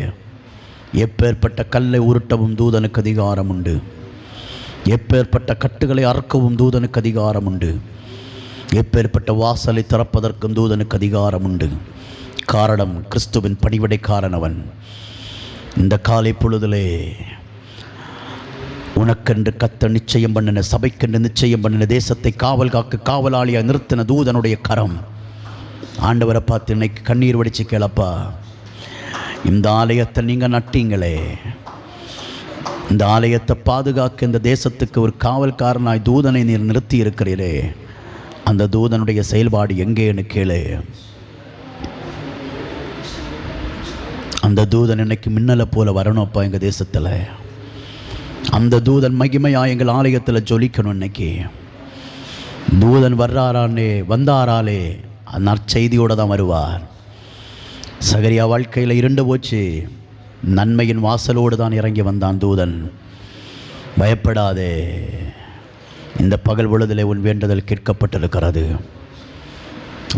எப்பேற்பட்ட கல்லை உருட்டவும் தூதனுக்கு அதிகாரம் உண்டு. எப்பேற்பட்ட கட்டுகளை அறுக்கவும் தூதனுக்கு அதிகாரம் உண்டு. எப்பேற்பட்ட வாசலை திறப்பதற்கும் தூதனுக்கு அதிகாரம் உண்டு. காரணம், கிறிஸ்துவின் பணிவிடைக்காரன் அவன். இந்த காலை பொழுதிலே உனக்கென்று கத்த நிச்சயம் பண்ணின, சபைக்கென்று நிச்சயம் பண்ணின, தேசத்தை காவல் காக்க காவலாளியாக நிறுத்தின தூதனுடைய கரம். ஆண்டவரை பார்த்து இன்னைக்கு கண்ணீர் வடிச்சு கேளப்பா, இந்த ஆலயத்தை நீங்கள் நட்டீங்களே, இந்த ஆலயத்தை பாதுகாக்க இந்த தேசத்துக்கு ஒரு காவல்காரனாய் தூதனை நீர் நிறுத்தி இருக்கிறீரே, அந்த தூதனுடைய செயல்பாடு எங்கேன்னு கேளு. அந்த தூதன் இன்னைக்கு மின்னலை போல வரணும்ப்பா எங்கள் தேசத்தில். அந்த தூதன் மகிமையாக எங்கள் ஆலயத்தில் ஜொலிக்கணும். இன்னைக்கு தூதன் வந்தாராலே நற்செய்தியோடு தான் வருவார். சகரியா வாழ்க்கையில் இருண்டு போச்சு, நன்மையின் வாசலோடு தான் இறங்கி வந்தான் தூதன். பயப்படாதே, இந்த பகல் பொழுதிலே உன் வேண்டுதல் கேட்கப்பட்டிருக்கிறது.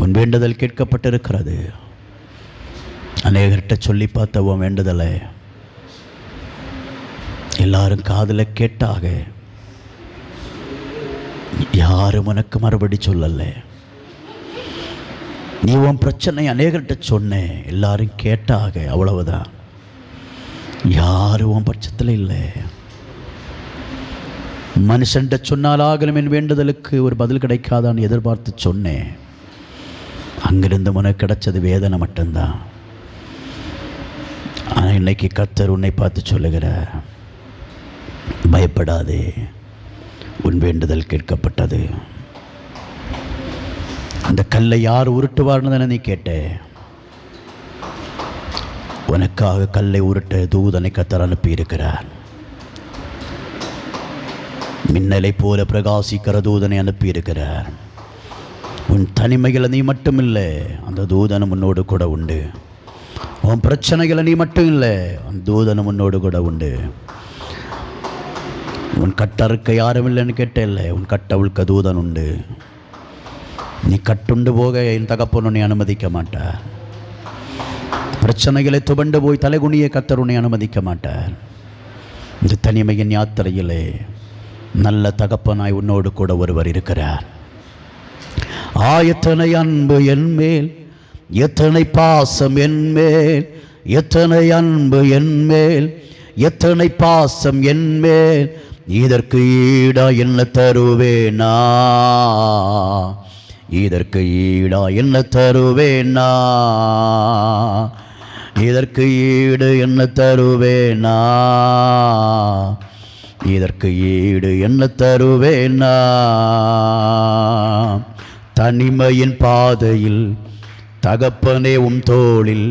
உன் வேண்டுதல் கேட்கப்பட்டிருக்கிறது. அநேகர்கிட்ட சொல்லி பார்த்த உன் வேண்டுதலை எல்லாரும் காதில் கேட்டாக, யாரும் உனக்கு மறுபடி சொல்லலை. நீ உன் பிரச்சனை அநேகர்கிட்ட சொன்ன, எல்லாரும் கேட்டாக, அவ்வளவுதான். யாரும் உன் பட்சத்தில் இல்லை. மனுஷன்கிட்ட சொன்னாலாகலும் என் வேண்டுதலுக்கு ஒரு பதில் கிடைக்காதான்னு எதிர்பார்த்து சொன்னேன். அங்கிருந்து உனக்கு கிடைச்சது வேதனை மட்டும்தான். ஆனால் இன்னைக்கு கர்த்தர் உன்னை பார்த்து சொல்லுகிறார், பயப்படாதே, உன் வேண்டுதல் கேட்கப்பட்டது. அந்த கல்லை யார் உருட்டுவார்னு தானே நீ கேட்ட. உனக்காக கல்லை உருட்ட தூதனை கர்த்தர் அனுப்பியிருக்கிறார். மின்னலை போல பிரகாசிக்கிற தூதனை அனுப்பியிருக்கிறார். உன் தனிமைகளை நீ மட்டும் இல்லை, அந்த தூதனும் உன்னோடு கூட உண்டு. உன் பிரச்சனைகளை நீ மட்டும் இல்லை, அந்த தூதனும் உன்னோடு கூட உண்டு. உன் கட்டறுக்க யாரும் இல்லைன்னு கேட்டே, உன் கட்டவுழ்க்க தூதன் உண்டு. நீ கட்டுண்டு போக என் தகப்பன் உன்னை அனுமதிக்க மாட்டார். பிரச்சனைகளை துவண்டு போய் தலைகுனிய கர்த்தர் உன்னை அனுமதிக்க மாட்டார். இந்த தனிமையின் யாத்திரையிலே நல்ல தகப்பனாய் உன்னோடு கூட ஒருவர் இருக்கிறார். எத்தனை அன்பு என் மேல், எத்தனை பாசம் என் மேல், எத்தனை அன்பு என் மேல், எத்தனை பாசம் என் மேல், இதற்கு ஈடா என்ன தருவேனா, இதற்கு ஈடா என்ன தருவேனா, இதற்கு ஈடு என்ன தருவேனா, இதற்கு ஈடு என்ன தருவேனா. தனிமையின் பாதையில் தகப்பனே உம் தோளில்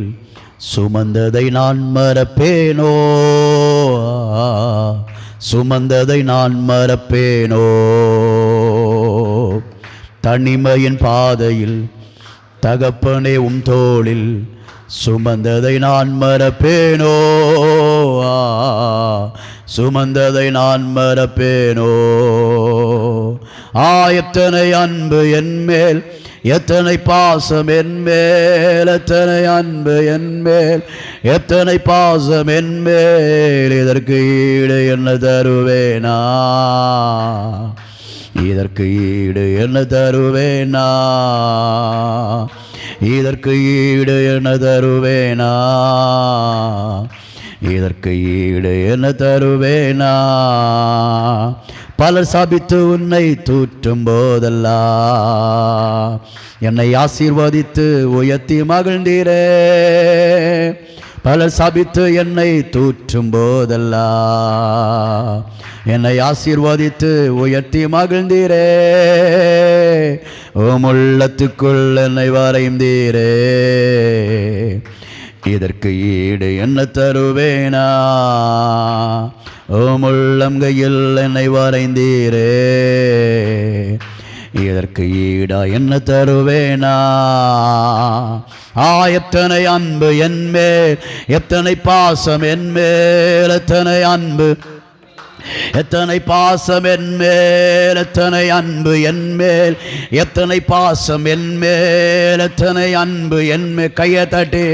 சுமந்ததை நான் மறப்பேனோ, சுமந்ததை நான் மறப்பேனோ. தனிமையின் பாதையில் தகப்பனே உம் தோளில் சுமந்ததை நான் மறப்பேனோ, சுமந்ததை நான் மறப்பேனோ. எத்தனை அன்பு என் மேல், எத்தனை பாசம் என் மேல், எத்தனை அன்பு என் மேல், எத்தனை பாசம் என் மேல், இதற்கு ஈடு என்ன தருவேனா, இதற்கு ஈடு என்ன தருவேனா, இதற்கு ஈடு என்ன தருவேனா, இதற்கு ஈடு என்ன தருவேனா. பலர் சாபித்து உன்னை தூற்றும் போதெல்லாம் என்னை ஆசீர்வதித்து உயர்த்தி மகிழ்ந்தீரே. பலர் சாபித்து என்னை தூற்றும் போதெல்லாம் என்னை ஆசீர்வதித்து உயர்த்தி மகிழ்ந்தீரே. உள்ளத்துக்குள் என்னை வரைந்தீரே, இதற்கு ஈடு என்ன தருவேனா. உள்ளங்கையில் என்னை வரைந்தீரே, இதற்கு ஈடா என்ன தருவேனா. எத்தனை அன்பு என் மேல், எத்தனை பாசம் என் மேல், எத்தனை அன்பு, எத்தனை பாசம் என் மேல், எத்தனை அன்பு என் மேல், எத்தனை பாசம் என் மேல், எத்தனை அன்பு என் மேல். கையை தட்டி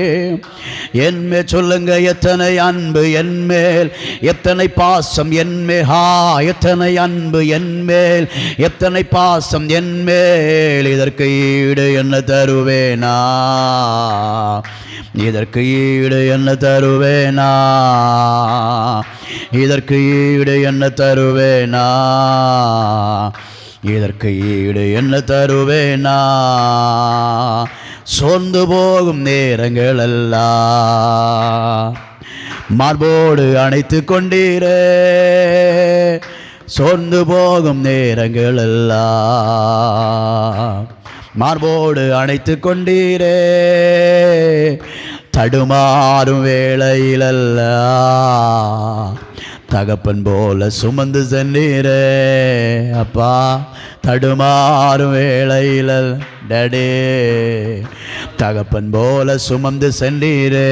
என் மேல் சொல்லுங்க, எத்தனை அன்பு என் மேல், எத்தனை பாசம் என் மேல். எத்தனை அன்பு என் மேல், எத்தனை பாசம் என் மேல், இதற்கு ஈடு என்ன தருவேனா, இதற்கு ஈடு என்ன தருவேனா, இதற்கு ஈடு என்ன தருவேனா, இதற்கு ஈடு என்ன தருவேனா. சோர்ந்து போகும் நேரங்கள் எல்லாம் மார்போடு அணைத்து கொண்டீரே, சோர்ந்து போகும் நேரங்கள் எல்லாம் மார்போடு அணைத்து கொண்டீரே. தடுமாறும் வேளையிலல்ல தகப்பன் போல சுமந்து சென்றீரே அப்பா. தடுமாறும் வேளையில் டடே தகப்பன் போல சுமந்து சென்றீரே.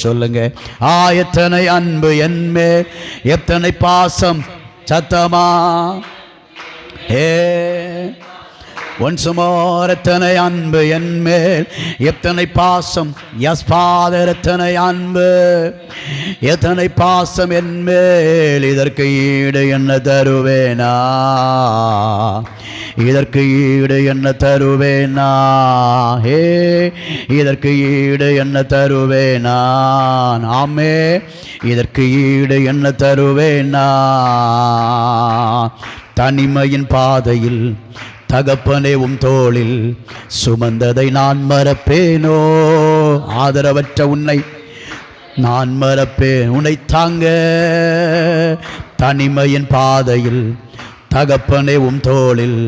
சொல்லுங்க, எத்தனை அன்பு என்மே, எத்தனை பாசம். சத்தமா once more, எத்தனை அன்பு என் மேல், எத்தனை பாசம். எஸ் ஃபாதர், எத்தனை அன்பு, எத்தனை பாசம் என் மேல், இதற்கு ஈடு என்ன தருவேனா, இதற்கு ஈடு என்ன தருவேனா. இதற்கு ஈடு என்ன தருவேனா. ஆமே, இதற்கு ஈடு என்ன தருவேனா. தனிமையின் பாதையில் தகப்பனே உம் தோளில் சுமந்ததை நான் மறப்பேனோ. ஆதரவற்ற உன்னை நான் மறப்பேன், உன்னை தாங்க. தனிமையின் பாதையில் தகப்பனே தோளில்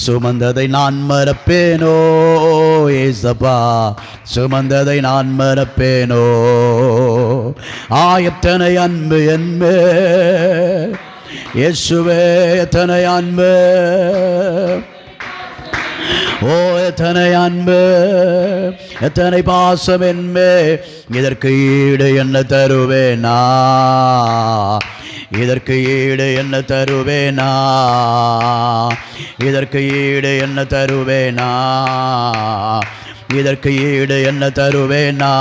சுமந்ததை நான் மறப்பேனோ, ஏசப்பா சுமந்ததை நான் மறப்பேனோ. எத்தனை அன்பு என்பே இயேசுவே, எத்தனை அன்பு, எத்தனை அன்பு, எத்தனை பாசம் என்பே. இதற்கு ஈடு என்ன தருவேனா, இதற்கு ஈடு என்ன தருவேனா, இதற்கு ஈடு என்ன தருவேனா, இதற்கு ஈடு என்ன தருவேனா.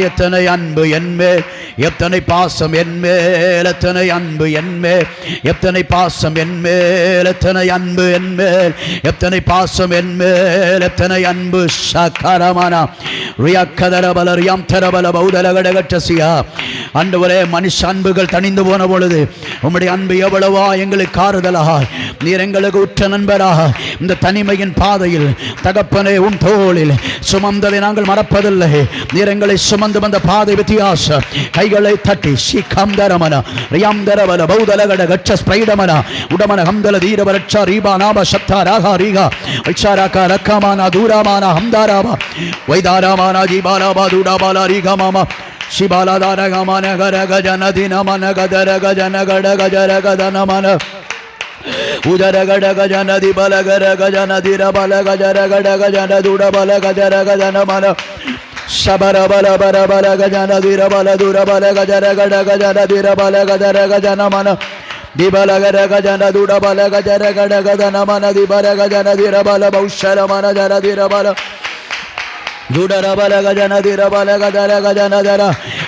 எத்தனை அன்பு என்மேல், எத்தனை பாசம் என்மேல், எத்தனை அன்பு என்மேல், எத்தனை பாசம் என்மேல், எத்தனை அன்பு என்மேல், எத்தனை பாசம் என்மேல், எத்தனை அன்பு. சகரமன ரியாக்கதரபல ரியாம் தரபல பௌதலகடகட்டசியா. ஆண்டவரே, மனுஷ அன்புகள் தணிந்து போன பொழுது உம்முடைய அன்பு எவ்வளவா எங்களுக்கு ஆறுதலாக, நீர் எங்களுக்கு உற்ற நண்பராக இந்த தனிமையின் பாதையில் தகப்பனே தோளில் சுமந்ததை நாங்கள் மறப்பதில்லை. நீர் எங்களை சுமந்து வந்த பாதை வித்தியாச. கைகளை தட்டி சிகந்தரமன ரியாந்தரவல பௌதலகட கட்ச ஸ்பிரைடமன உடமன ஹம்தல தீரவரட்ச ரீபா நாப சப்தா ராகா ரீகா வைச்சாராகா ரக்கமானா தூராமானா ஹம்தாராபா வைதாராமானா ஜீபாலாபா தூடாபாலா ரீகா மாமா ಶಿಬಾಲ ದಾರ ಗಮನ ಗರ ಗಜನ ದಿನ ಮನ ಗದರ ಗಜನ ಗಡ ಗಜರ ಗದನ ಮನ ಉದರ ಗಡ ಗಜನ ದಿ ಬಲ ಗರ ಗಜನ ದಿರ ಬಲ ಗಜರ ಗಡ ಗಜನ ದುಡ ಬಲ ಗಜರ ಗಜನ ಮನ ಶಬರ ಬಲ ಬರ ಬಲ ಗಜನ ದಿರ ಬಲ ದುರ ಬಲ ಗಜರ ಗಡ ಗಜನ ದಿರ ಬಲ ಗಜರ ಗಜನ ಮನ ದಿ ಬಲ ಗರ ಗಜನ ದುಡ ಬಲ ಗಜರ ಗಡ ಗಜನ ಮನ ದಿ ಬರ ಗಜನ ದಿರ ಬಲ ಬಹುಶರ ಮನ ಜರ ದಿರ ಬಲ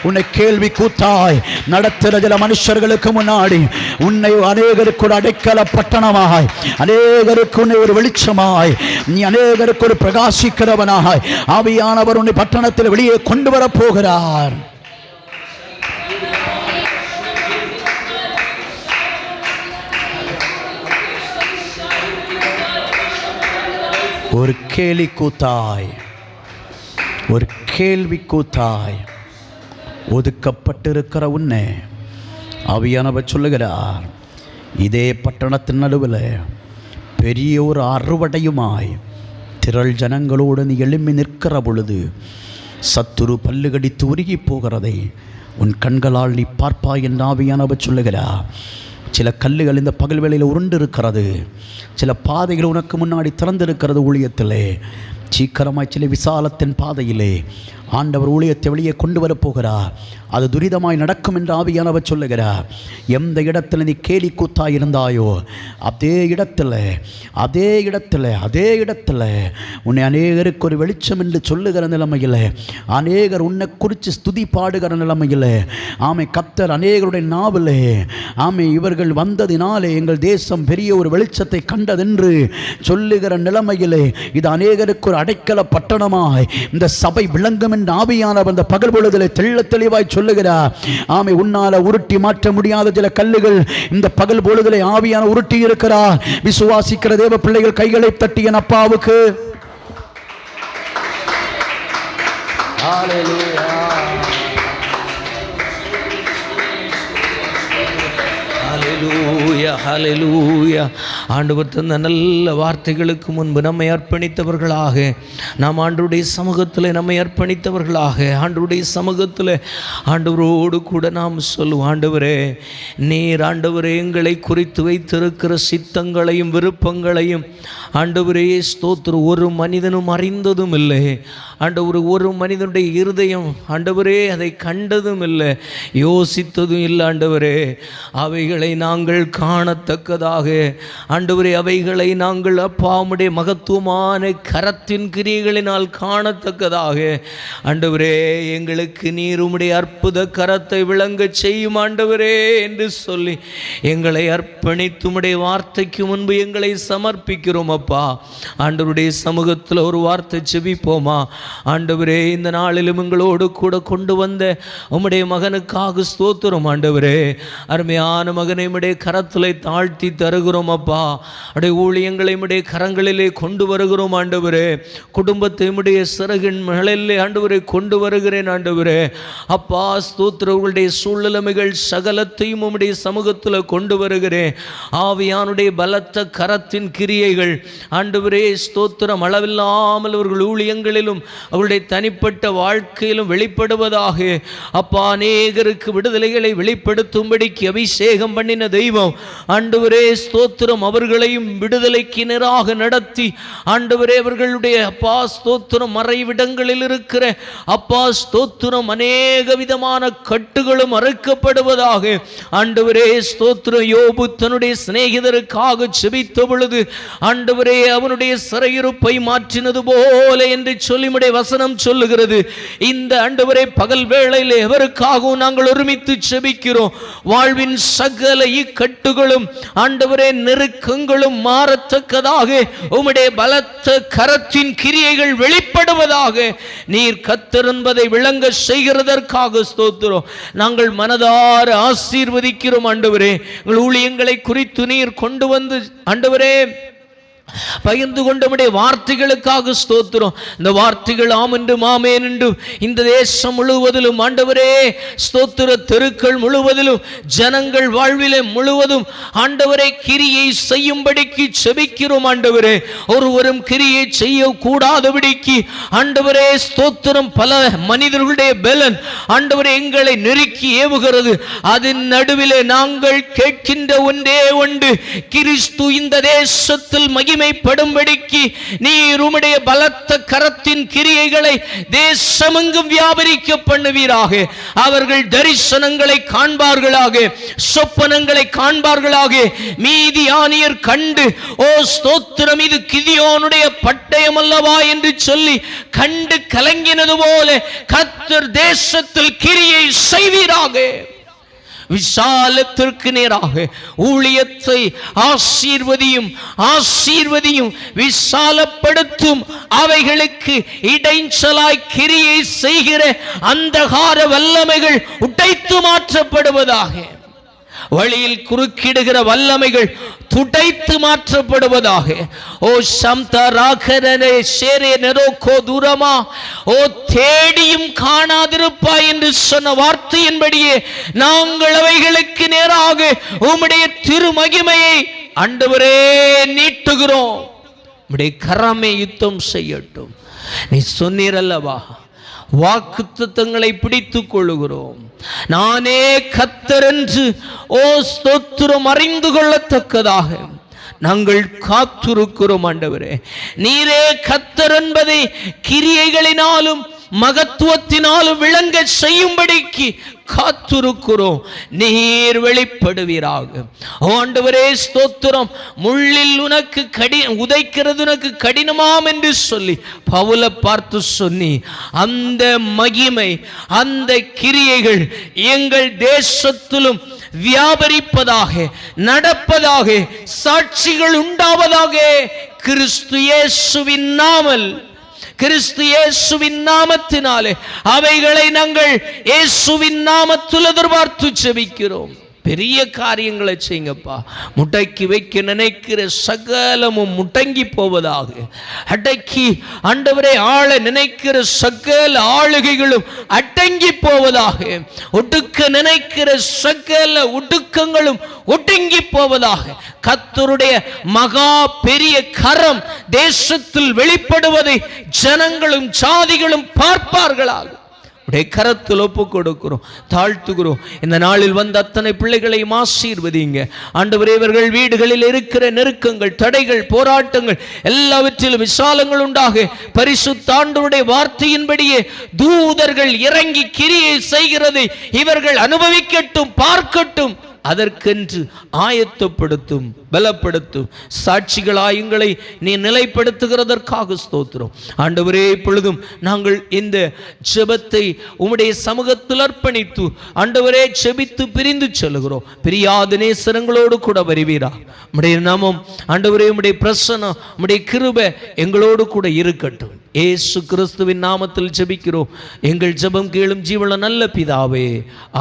உன்னை கேள்வி கூத்தாய் நடத்துகிற சில மனுஷர்களுக்கு முன்னாடி உன்னை அநேகருக்கு ஒரு அடைக்கல பட்டணமாய், அநேகருக்கு உன்னை ஒரு வெளிச்சமாய், நீ அநேகருக்கு ஒரு பிரகாசிக்கிறவனாய் ஆவியானவர் உன்னை பட்டணத்தில் வெளியே கொண்டு வர போகிறார். ஒரு கேலி கூத்தாய், ஒரு கேள்வி கூத்தாய் ஒதுக்கப்பட்டிருக்கிற உன்னை ஆவியானவர் சொல்லுகிறார். இதே பட்டணத்தின் நடுவில் பெரிய ஒரு அறுவடையுமாய் திரள் ஜனங்களோடு நீ எழும்பி நிற்கிற பொழுது சத்துரு பல்லுகடித்து உருகி போகிறதை உன் கண்களால் நீ பார்ப்பாய் என்று ஆவியானவர் சொல்லுகிறார். சில கல்லுகள் இந்த பகல் வேளையில் உருண்டு இருக்கிறது, சில பாதைகள் உனக்கு முன்னாடி திறந்திருக்கிறது. ஊழியத்திலே சீக்கிரமாய் சில விசாலத்தின் பாதையிலே ஆண்டவர் ஊழியத்தை வெளியே கொண்டு வரப்போகிறார். அது துரிதமாய் நடக்கும் என்று ஆவியானவர் சொல்லுகிறார். எந்த இடத்துல நீ கேலி கூத்தாய் இருந்தாயோ அதே இடத்துல உன்னை அநேகருக்கு ஒரு வெளிச்சம் என்று சொல்லுகிற நிலைமையில், அநேகர் உன்னை குறித்து ஸ்துதி பாடுகிற நிலைமையில், ஆமை கர்த்தர் அநேகருடைய நாவிலே ஆமை இவர்கள் வந்ததினாலே எங்கள் தேசம் பெரிய ஒரு வெளிச்சத்தை கண்டதென்று சொல்லுகிற நிலைமையிலே இது அநேகருக்கு ஒரு அடைக்கல பட்டணமாய் இந்த சபை விளங்கும் என்று ஆவியானவர் அந்த பகல் பொழுதிலே தெள்ள தெளிவாய் சொல்லுகிறார். ஆமை உன்னால உருட்டி மாற்ற முடியாத சில கல்லுகள் இந்த பகல் பொழுதிலே ஆவியான உருட்டி இருக்கிறார். விசுவாசிக்கிற தேவ பிள்ளைகள் கைகளை தட்டிய அப்பாவுக்கு ஹல்லேலூயா. ஹல்லேலூயா. ஆண்டவர் தந்த நல்ல வார்த்தைகளுக்கு முன்பு நம்மை அர்ப்பணித்தவர்களாக, நாம் ஆண்டவருடைய சமூகத்தில் நம்மை அர்ப்பணித்தவர்களாக ஆண்டவருடைய சமூகத்தில் ஆண்டவரோடு கூட நாம் சொல்லுவோம், ஆண்டவரே நீர் ஆண்டவரே எங்களை குறித்து வைத்திருக்கிற சித்தங்களையும் விருப்பங்களையும் ஆண்டவரே ஸ்தோத்திரம் ஒரு மனிதனும் அறிந்ததும் இல்லை. ஆண்டவர் ஒரு மனிதனுடைய இருதயம் ஆண்டவரே அதை கண்டதும் இல்லை, யோசித்ததும் இல்லை. ஆண்டவரே அவைகளை நாங்கள் காணத்தக்கதாக ஆண்டவரே அவைகளை நாங்கள் அப்பாவுடைய மகத்துவமான கரத்தின் கிரியைகளினால் காணத்தக்கதாக ஆண்டவரே எங்களுக்கு நீர் உம்முடைய அற்புத கரத்தை விளங்க செய்யும் ஆண்டவரே என்று சொல்லி எங்களை அர்ப்பணித்து உம்முடைய வார்த்தைக்கு முன்பு எங்களை சமர்ப்பிக்கிறோம். அப்பா ஆண்டவருடைய சமூகத்தில் ஒரு வார்த்தை செபிப்போமா? ஆண்டவரே இந்த நாளிலும் எங்களோடு கூட கொண்டு வந்த உம்முடைய மகனுக்காக ஸ்தோத்திரம். ஆண்டவரே அருமையான மகனை உம்முடைய கரத்தில் சமூகத்தில் தாழ்த்தி தருகிறோம் அப்பா. அடைய ஊழியங்களை உம்முடைய கரங்களிலே கொண்டு வருகிறோம் ஆண்டவரே. குடும்பத்தை உம்முடைய சிறகின் மகளிலே ஆண்டவரே கொண்டு வருகிறேன் ஆண்டவரே. அப்பா ஸ்தோத்திரங்களுடைய சூழ்நிலைமைகள் சகலத்தையும் உம்முடைய சமூகத்தில் கொண்டு வருகிறேன். ஆவியானுடைய பலத்த கரத்தின் கிரியைகள் ஆண்டவரே ஸ்தோத்திரம் அளவில்லாமல் அவர்கள் ஊழியங்களிலும் அவருடைய தனிப்பட்ட வாழ்க்கையிலும் வெளிப்படுவதாக. அப்பா அநேகருக்கு விடுதலைகளை வெளிப்படுத்தும்படிக்கு அபிஷேகம் பண்ணின தெய்வம் ஆண்டவரே ஸ்தோத்திரம் அவர்களையும் விடுதலைக்கு நேராக நடத்தி ஆண்டவரே அவர்களுடைய அப்பா ஸ்தோத்திரம் மறைவிடங்களில் இருக்கிற அப்பா ஸ்தோத்திரம் அநேக விதமான கட்டுகளும் அறுக்கப்படுவதாக. ஆண்டவரே ஸ்தோத்திரம் யோபு தன்னுடைய சிநேகிதருக்காக செபித்த பொழுது ஆண்டவரே அவனுடைய சிறையிருப்பை மாற்றினது போல என்று சொல்லிமுடைய வசனம் சொல்லுகிறது. இந்த ஆண்டவரே பகல் வேளையில் எவருக்காகவும் நாங்கள் ஒருமித்து செபிக்கிறோம். வாழ்வின் சகல இக்கட்டுகளும் ஆண்டவரே நெருக்கங்களும் மாறத்தக்கதாக உம்முடைய பலத்த கரத்தின் கிரியைகள் வெளிப்படுவதாக. நீர் கர்த்தர் என்பதை விளங்க செய்கிறதற்காக ஸ்தோத்திரம். நாங்கள் மனதார ஆசீர்வதிக்கிறோம் ஆண்டவரே. எங்கள் ஊழியங்களை குறித்து நீர் கொண்டு வந்து ஆண்டவரே பகிர்ந்து கொண்டமுடைய வார்த்தைகளுக்காக ஸ்தோத்திரம். இந்த வார்த்தைகள் ஆம் என்று மாமேன் என்று இந்த தேசம் முழுவதிலும் ஆண்டவரே ஸ்தோத்திர தெருக்கள் முழுவதிலும் ஜனங்கள் வாழ்விலே முழுவதும் ஆண்டவரே கிரியை செய்யும்படிக்கு செபிக்கிறோம் ஆண்டவரே. ஒருவரும் கிரியை செய்ய கூடாதபடிக்கு ஆண்டவரே ஸ்தோத்திரம் பல மனிதர்களுடைய பலன் ஆண்டவரே எங்களை நெருக்கி ஏவுகிறது. அதன் நடுவிலே நாங்கள் கேட்கின்ற ஒன்றே ஒன்று, கிறிஸ்து இந்த தேசத்தில் மகிமைப்படும்படிக்கு நீர் உம்முடைய பலத்த கரத்தின் கிரியைகளை தேசமெங்கும் வியாபரிக்க பண்ணுவீராக. அவர்கள் தரிசனங்களை காண்பார்களாக, சொப்பனங்களை காண்பார்களாக. மீதியானியர் கண்டு ஓ ஸ்தோத்திரம் இது கிதியோனுடைய பட்டயம் அல்லவா என்று சொல்லி கண்டு கலங்கினது போல கர்த்தர் தேசத்தில் கிரியை செய்வீராக. விசாலத்திற்கு நேராக ஊழியத்தை ஆசீர்வதியும் ஆசீர்வதியும் விசாலப்படுத்தும். அவைகளுக்கு இடைஞ்சலாய் கிரியை செய்கிற அந்தகார வல்லமைகள் உடைத்து மாற்றப்படுவதாக. வழியில் குறுக்கிடுகிற வல்லமைகள் துடைத்து மாற்றப்படுவதாக. ஓ சம்தராகரனே ஷேரே நெரோகோ தூரமா ஓ தேடியும் காணாதிருப்பாய் என்று சொன்ன வார்த்தையின்படியே நாங்கள் அவைகளுக்கு நேராக உம்முடைய திருமகிமையை ஆண்டவரே நீட்டுகிறோம். உம்முடைய கரமே யுத்தம் செய்யட்டும். நீ சொன்னீர் அல்லவா, வாக்குத்தத்தங்களை பிடித்துக் கொள்ளுகிறோம். நானே கர்த்தர் என்று ஓ ஸ்தோத்திரம் அறிந்து கொள்ளத்தக்கதாக நாங்கள் காத்திருக்கிறோம் ஆண்டவரே. நீரே கர்த்தர் என்பதை கிரியைகளினாலும் மகத்துவத்தினாலும் விளங்க செய்யும்படிக்கு காத்திருக்கிறோம். நீர் வெளிப்படுவீராக. ஆண்டவரே ஸ்தோத்திரம். முள்ளில் உனக்கு உதைக்கிறது உனக்கு கடினமாம் என்று சொல்லி பவுலை பார்த்து சொன்னி அந்த மகிமை அந்த கிரியைகள் எங்கள் தேசத்திலும் வியாபரிப்பதாக, நடப்பதாக, சாட்சிகள் உண்டாவதாக. கிறிஸ்து இயேசுவின் நாமத்தில் கிறிஸ்து இயேசுவின் நாமத்தினாலே அவைகளை நாங்கள் இயேசுவின் நாமத்தில் எதிர்பார்த்து செபிக்கிறோம். பெரிய காரியங்களை செய்யுங்கப்பா. முடக்கி வைக்க நினைக்கிற சகலமும் முடங்கி போவதாக. அடக்கி ஆண்டவரே ஆள நினைக்கிற சகல ஆளுகைகளும் அடங்கி போவதாக. ஒடுக்க நினைக்கிற சகல ஒடுக்கங்களும் ஒடுங்கி போவதாக. கர்த்தருடைய மகா பெரிய கரம் தேசத்தில் வெளிப்படுவதை ஜனங்களும் ஜாதிகளும் பார்ப்பார்களாக. உடைய கரத்தில் ஒப்பு கொடுக்கிறோம், தாழ்த்துகிறோம். இந்த நாளில் வந்த அத்தனை பிள்ளைகளையும் ஆசீர்வதிங்க ஆண்டவரே. இவர்கள் வீடுகளில் இருக்கிற நெருக்கங்கள், தடைகள், போராட்டங்கள் எல்லாவற்றிலும் விசாலங்கள் உண்டாக. பரிசுத்த ஆண்டவருடைய வார்த்தையின்படியே தூதர்கள் இறங்கி கிரியை செய்கிறதை இவர்கள் அனுபவிக்கட்டும், பார்க்கட்டும். அதற்கென்று ஆயத்தப்படுத்தும், பலப்படுத்தும். சாட்சிகளாயுங்களை நீ நிலைப்படுத்துகிறதற்காக ஸ்தோத்திரம் ஆண்டவரே. இப்பொழுதும் நாங்கள் இந்த ஜெபத்தை உம்முடைய சமூகத்தில் அர்ப்பணித்து ஆண்டவரே செபித்து பிரிந்து செல்கிறோம். பிரியாத நேசரங்களோடு கூட வருவீரா. உம்முடைய நாமம் ஆண்டவரே, உம்முடைய பிரசன்னம், உம்முடைய கிருபை எங்களோடு கூட இருக்கட்டும். இயேசு கிறிஸ்துவின் நாமத்தில் ஜெபிக்கிறோம் எங்கள் ஜெபம் கேளும் ஜீவனுள்ள நல்ல பிதாவே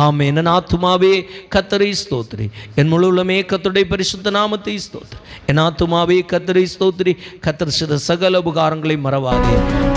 ஆமென். என் ஆத்துமாவே கர்த்தரை ஸ்தோத்திரி, என் முழு உள்ளமே கர்த்தருடைய பரிசுத்த நாமத்தை ஸ்தோத்திரி. என் ஆத்துமாவே கர்த்தரை ஸ்தோத்திரி, கர்த்தர் செய்த சகல உபகாரங்களை மறவாதே.